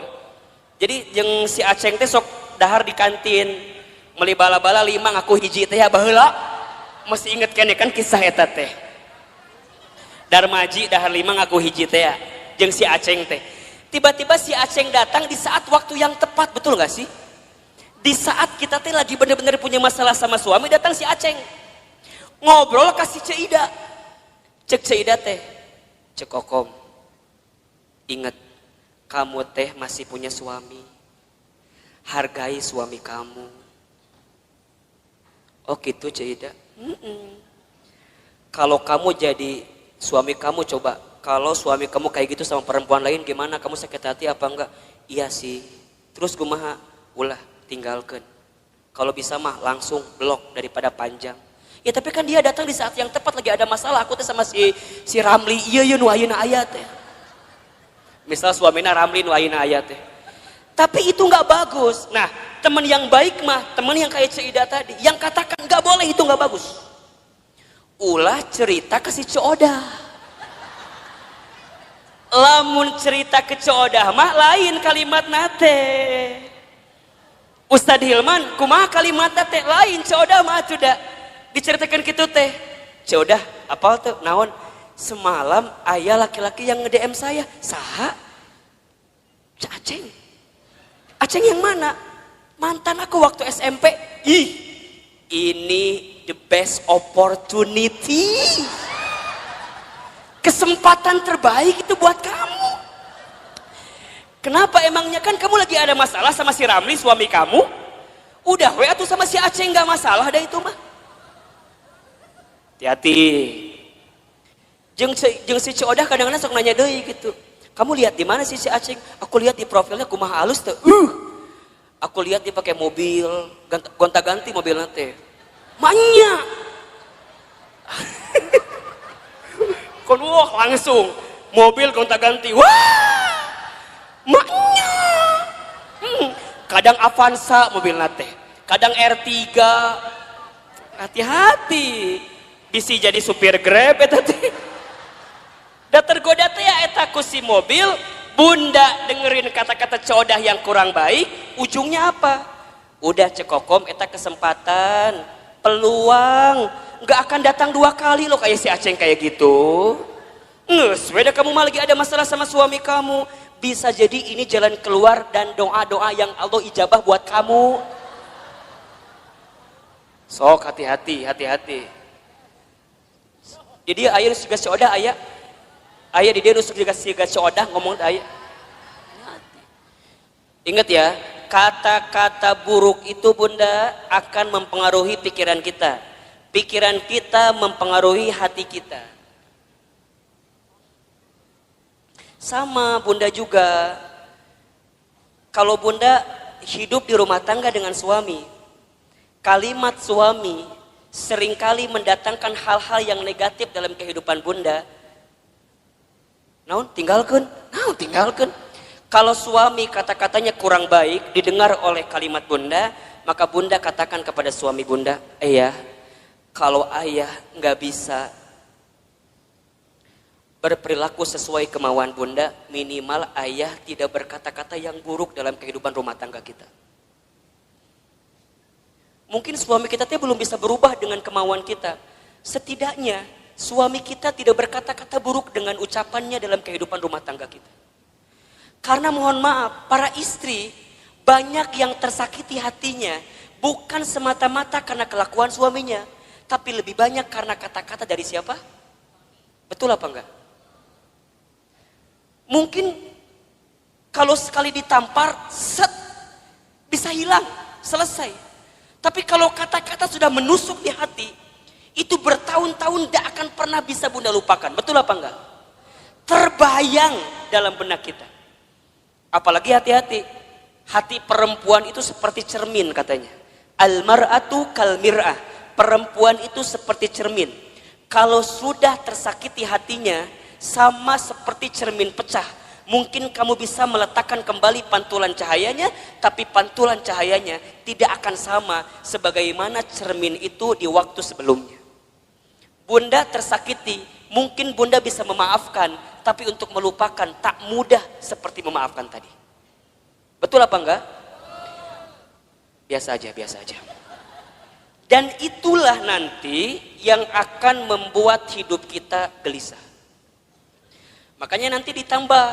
Jadi jeung si Aceng teh sok dahar di kantin. Meuli bala-bala 5 ngaku hiji teh ya baheula. Masih inget kene kan kisah eta teh. Darmaji dahar 5 ngaku hiji teh ya. Jeung si Aceng teh. Tiba-tiba si Aceng datang di saat waktu yang tepat, betul gak sih? Di saat kita teh lagi bener-bener punya masalah sama suami, datang si Aceng. Ngobrol kasih Ceuida. Cek Ceuida teh, cek Kokom. Ingat, kamu teh masih punya suami. Hargai suami kamu. Oh gitu Ceuida. Kalau kamu jadi suami kamu, coba kalau suami kamu kayak gitu sama perempuan lain gimana? Kamu sakit hati apa enggak? Iya sih. Terus kumaha? Ulah tinggalkan. Kalau bisa mah langsung blok daripada panjang. Ya tapi kan dia datang di saat yang tepat, lagi ada masalah. Aku teh sama si Ramli, iya nu ayeuna aya teh. Misal suamina Ramli nu ayeuna aya teh. Tapi itu nggak bagus. Nah, teman yang baik mah, teman yang kayak Ceuida tadi, yang katakan nggak boleh itu nggak bagus. Ulah cerita ke si Coodah. Lamun cerita ke Coodah mah lain kalimat nate. Ustadz Hilman, kumaha kalimat nate lain Coodah mah tuh dah. Diceritakan gitu teh, Coodah apal tuh naon? Semalam ayah laki-laki yang nge-DM saya, saha? Aceng. Aceng yang mana? Mantan aku waktu SMP. Ih, ini the best opportunity. Kesempatan terbaik itu buat kamu. Kenapa emangnya? Kan kamu lagi ada masalah sama si Ramli suami kamu. Udah we atuh sama si Aceng gak masalah dah itu mah. Hati-hati. Jeung si Coodah kadang-kadang sok nanya deui gitu. Kamu lihat di mana sih si Aceng? Aku lihat di profilnya kumaha halus teh. Aku lihat dia pakai mobil, gonta-ganti mobilnya teh. Manya. Kon wah langsung mobil gonta-ganti. Wah! Manya. Kadang Avanza mobilnya teh. Kadang R3. Hati-hati. Bisa jadi supir Grab eta teh. Da tergoda teh ya eta ku si mobil, bunda dengerin kata-kata Coodah yang kurang baik, ujungnya apa? Udah cekokom eta kesempatan, peluang, nggak akan datang 2 kali loh kayak si Aceng kayak gitu. Nges, beda kamu mah lagi ada masalah sama suami kamu, bisa jadi ini jalan keluar dan doa-doa yang Allah ijabah buat kamu. Sok hati-hati, hati-hati. Jadi ayah juga Coodah ayah di dia nusuk juga si Coodah ngomong ayah. Ingat ya, kata-kata buruk itu bunda akan mempengaruhi pikiran kita. Pikiran kita mempengaruhi hati kita. Sama bunda juga, kalau bunda hidup di rumah tangga dengan suami, kalimat suami seringkali mendatangkan hal-hal yang negatif dalam kehidupan bunda. Naon tinggalkan. Kalau suami kata-katanya kurang baik didengar oleh kalimat bunda, maka bunda katakan kepada suami bunda, ayah, kalau ayah nggak bisa berperilaku sesuai kemauan bunda, minimal ayah tidak berkata-kata yang buruk dalam kehidupan rumah tangga kita. Mungkin suami kita belum bisa berubah dengan kemauan kita. Setidaknya suami kita tidak berkata-kata buruk dengan ucapannya dalam kehidupan rumah tangga kita. Karena mohon maaf, para istri banyak yang tersakiti hatinya bukan semata-mata karena kelakuan suaminya, tapi lebih banyak karena kata-kata dari siapa? Betul apa enggak? Mungkin kalau sekali ditampar, set, bisa hilang, selesai. Tapi kalau kata-kata sudah menusuk di hati, itu bertahun-tahun tidak akan pernah bisa bunda lupakan. Betul apa enggak? Terbayang dalam benak kita. Apalagi hati-hati. Hati perempuan itu seperti cermin katanya. Al-mar'atu kal mir'ah. Perempuan itu seperti cermin. Kalau sudah tersakiti hatinya, sama seperti cermin pecah. Mungkin kamu bisa meletakkan kembali pantulan cahayanya, tapi pantulan cahayanya tidak akan sama sebagaimana cermin itu di waktu sebelumnya. Bunda tersakiti, mungkin bunda bisa memaafkan, tapi untuk melupakan tak mudah seperti memaafkan tadi. Betul apa enggak? Biasa aja, biasa aja. Dan itulah nanti yang akan membuat hidup kita gelisah. Makanya nanti ditambah,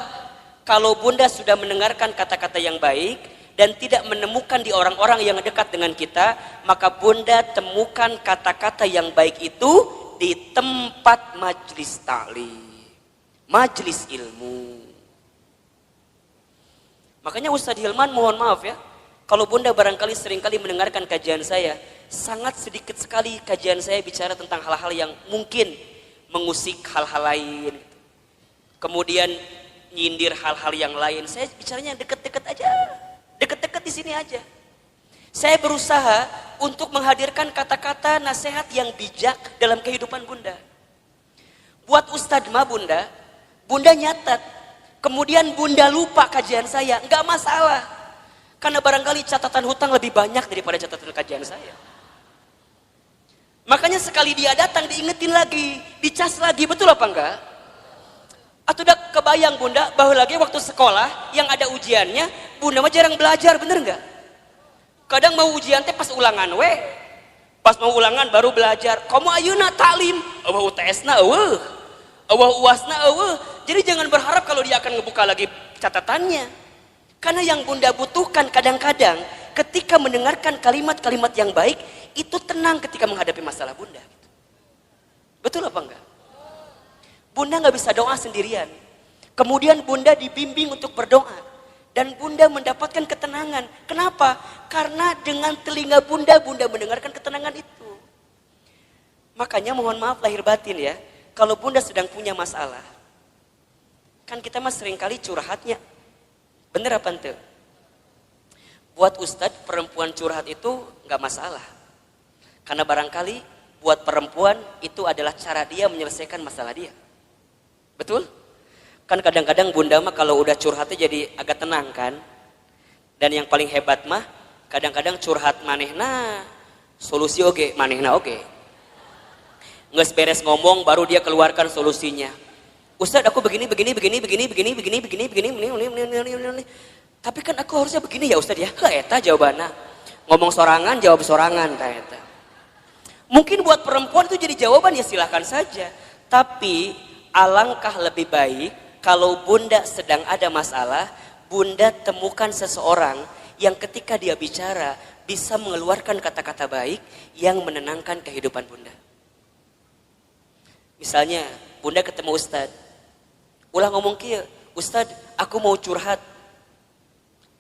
kalau bunda sudah mendengarkan kata-kata yang baik dan tidak menemukan di orang-orang yang dekat dengan kita, maka bunda temukan kata-kata yang baik itu di tempat majlis ta'lim, majlis ilmu. Makanya Ustadz Hilman mohon maaf ya, kalau bunda barangkali seringkali mendengarkan kajian saya, sangat sedikit sekali kajian saya bicara tentang hal-hal yang mungkin mengusik hal-hal lain, kemudian nyindir hal-hal yang lain. Saya bicaranya deket-deket aja, deket-deket di sini aja. Saya berusaha untuk menghadirkan kata-kata nasihat yang bijak dalam kehidupan bunda. Buat Ustadz mah bunda nyatat, kemudian bunda lupa kajian saya, nggak masalah. Karena barangkali catatan hutang lebih banyak daripada catatan kajian saya. Makanya sekali dia datang diingetin lagi, dicas lagi, betul apa enggak? Atau udah kebayang bunda bahwa lagi waktu sekolah yang ada ujiannya, bunda mah jarang belajar, bener nggak? Kadang mau ujian teh pas ulangan pas mau ulangan baru belajar. Kamu ayeuna taklim, eueuh UTS-na eueuh, eueuh UAS-na eueuh. Jadi jangan berharap kalau dia akan ngebuka lagi catatannya. Karena yang bunda butuhkan kadang-kadang ketika mendengarkan kalimat-kalimat yang baik, itu tenang ketika menghadapi masalah bunda. Betul apa enggak? Bunda nggak bisa doa sendirian. Kemudian bunda dibimbing untuk berdoa. Dan bunda mendapatkan ketenangan. Kenapa? Karena dengan telinga bunda mendengarkan ketenangan itu. Makanya mohon maaf lahir batin ya. Kalau bunda sedang punya masalah. Kan kita mah seringkali curhatnya. Bener apa ente? Buat ustadz perempuan curhat itu nggak masalah. Karena barangkali buat perempuan itu adalah cara dia menyelesaikan masalah dia. Betul? Kan kadang-kadang bunda mah kalau udah curhatnya jadi agak tenang kan. Dan yang paling hebat mah kadang-kadang curhat manehna solusi oge, manehna oge. Nges beres ngomong baru dia keluarkan solusinya. Ustadz aku begini. Tapi kan aku harusnya begini ya Ustadz ya. Eta jawabannya. Ngomong sorangan jawab sorangan ta eta. Mungkin buat perempuan itu jadi jawaban ya silahkan saja. Tapi alangkah lebih baik kalau bunda sedang ada masalah, bunda temukan seseorang yang ketika dia bicara bisa mengeluarkan kata-kata baik yang menenangkan kehidupan bunda. Misalnya bunda ketemu Ustadz, ulah ngomong kieu, Ustadz aku mau curhat.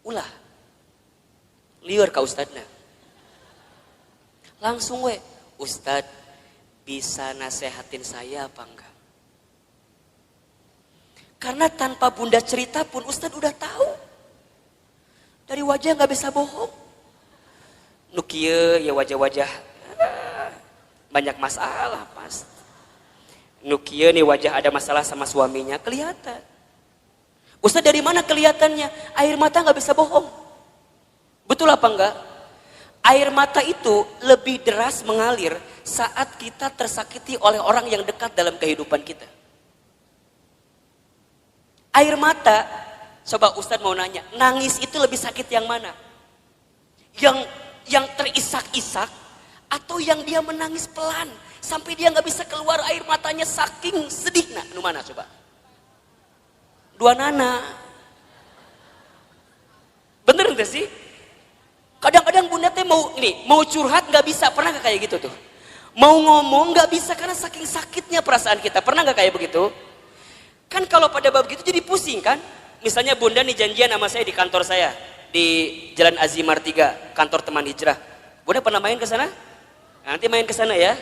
Ulah liur ka Ustadna. Langsung Ustadz bisa nasehatin saya apa enggak? Karena tanpa bunda cerita pun Ustadz udah tahu. Dari wajah gak bisa bohong. Nukie ya wajah-wajah banyak masalah pasti. Nukie nih wajah ada masalah sama suaminya kelihatan. Ustadz dari mana kelihatannya? Air mata gak bisa bohong. Betul apa enggak? Air mata itu lebih deras mengalir saat kita tersakiti oleh orang yang dekat dalam kehidupan kita. Air mata, coba Ustadz mau nanya, nangis itu lebih sakit yang mana? Yang terisak-isak atau yang dia menangis pelan sampai dia nggak bisa keluar air matanya saking sedih? Nah, nu mana coba? Dua nana. Bener nggak sih? Kadang-kadang bunda teh mau curhat nggak bisa, pernah nggak kayak gitu tuh? Mau ngomong nggak bisa karena saking sakitnya perasaan kita, pernah nggak kayak begitu? Kan kalau pada bab gitu jadi pusing kan? Misalnya bunda nih janjian sama saya di kantor saya di Jalan Azimar 3, kantor teman hijrah. Bunda pernah main ke sana? Nanti main ke sana ya.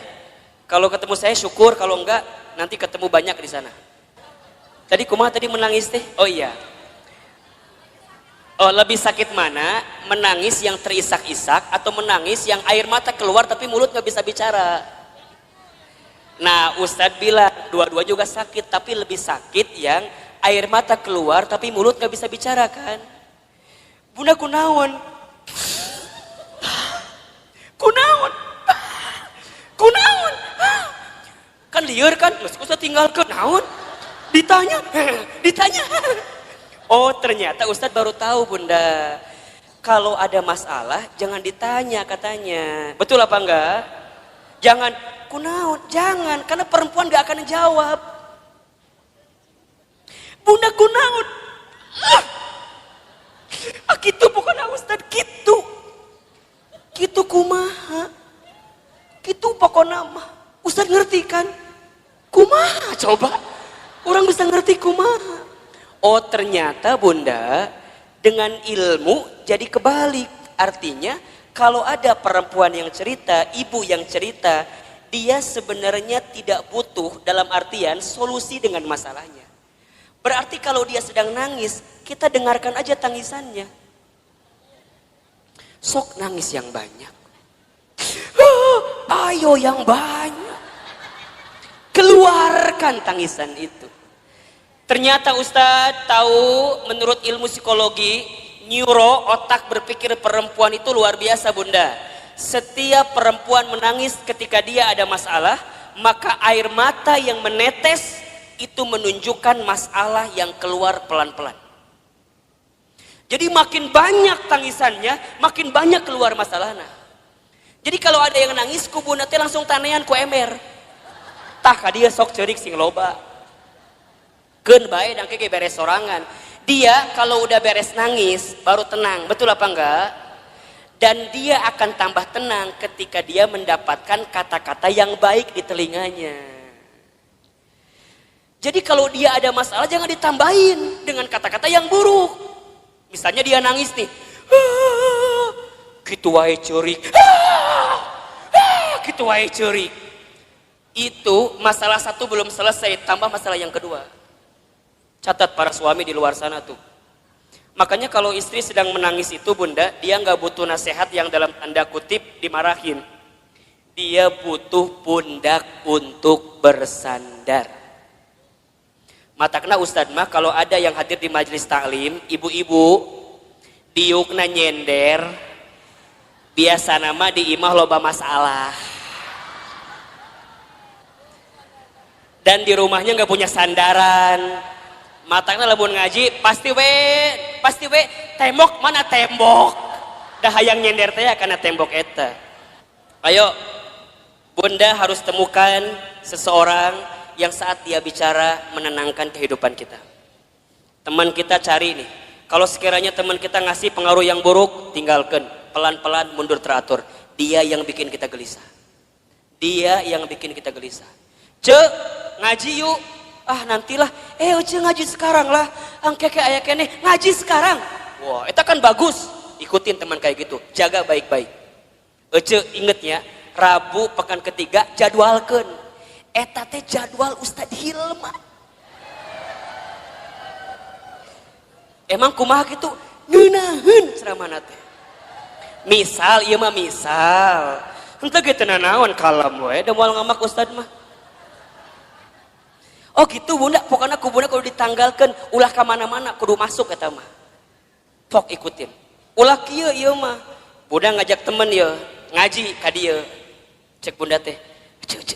Kalau ketemu saya syukur, kalau enggak nanti ketemu banyak di sana. Tadi kumaha tadi menangis teh? Oh iya. Oh, lebih sakit mana? Menangis yang terisak-isak atau menangis yang air mata keluar tapi mulut nggak bisa bicara? Nah, Ustadz bilang dua-dua juga sakit, tapi lebih sakit yang air mata keluar tapi mulut nggak bisa bicara kan? Bunda kunaon? Kunaon? Kunaon? Kan liar kan? Ustadz tinggalkan naon? Ditanya. Oh, ternyata Ustadz baru tahu bunda. Kalau ada masalah jangan ditanya katanya. Betul apa enggak? Jangan kunaon, jangan, karena perempuan gak akan jawab. Bunda kunaon? Gitu bukan Ustadz, gitu. Gitu kumaha? Gitu pokoknya mah. Ustadz ngerti kan? Kumaha coba? Orang bisa ngerti kumaha. Oh ternyata bunda dengan ilmu jadi kebalik. Artinya kalau ada perempuan yang cerita, ibu yang cerita, dia sebenarnya tidak butuh dalam artian solusi dengan masalahnya. Berarti kalau dia sedang nangis, kita dengarkan aja tangisannya. Sok nangis yang banyak. Ayo yang banyak. Keluarkan tangisan itu. Ternyata Ustadz tahu menurut ilmu psikologi, neuro, otak berpikir perempuan itu luar biasa bunda. Setiap perempuan menangis ketika dia ada masalah, maka air mata yang menetes itu menunjukkan masalah yang keluar pelan-pelan. Jadi makin banyak tangisannya, makin banyak keluar masalahnya. Jadi kalau ada yang nangis, ku bunda teh langsung tanean ku emer. Tah ka dia sok ceurik sing loba. Keun bae dangke ge beres sorangan. Dia kalau udah beres nangis baru tenang, betul apa enggak? Dan dia akan tambah tenang ketika dia mendapatkan kata-kata yang baik di telinganya. Jadi kalau dia ada masalah jangan ditambahin dengan kata-kata yang buruk. Misalnya dia nangis nih, gitu wae ceurik, gitu wae ceurik. Itu masalah satu belum selesai, tambah masalah yang kedua. Catat para suami di luar sana tuh. Makanya kalau istri sedang menangis itu bunda, dia nggak butuh nasihat yang dalam tanda kutip dimarahin. Dia butuh pundak untuk bersandar. Matakna Ustadz mah kalau ada yang hadir di majelis taklim, ibu-ibu, diukna nyender, biasa nama di imah loba masalah. Dan di rumahnya nggak punya sandaran. Matangna lamun ngaji pasti we tembok mana tembok dah hayang nyender teh karena tembok eta. Ayo bunda harus temukan seseorang yang saat dia bicara menenangkan kehidupan kita. Teman kita cari nih, kalau sekiranya teman kita ngasih pengaruh yang buruk, tinggalkan, pelan-pelan mundur teratur. Dia yang bikin kita gelisah, dia yang bikin kita gelisah. Cek ngaji yuk. Ah nantilah, uci ngaji sekarang lah, angkeke aya kene ngaji sekarang. Wah, itu kan bagus. Ikutin teman kayak gitu, jaga baik-baik. Ece inget ya, Rabu pekan ketiga jadwalkeun. Eta teh jadwal Ustadz Hilma. Emang kumaha gitu? Ngeunaheun ceramahna teh. Misal, ieu mah misal. Henteu ge teu nanaon kalem we, da moal ngamak Ustadz mah. Oh gitu bunda, pokoknya ku bunda kalau ditanggalkan ulah ke mana-mana kudu masuk eta mah. Tok ikutin. Ulah kieu ieu mah. Udah ngajak temen ya ngaji ka dieu. Cek bunda teh, "Cek,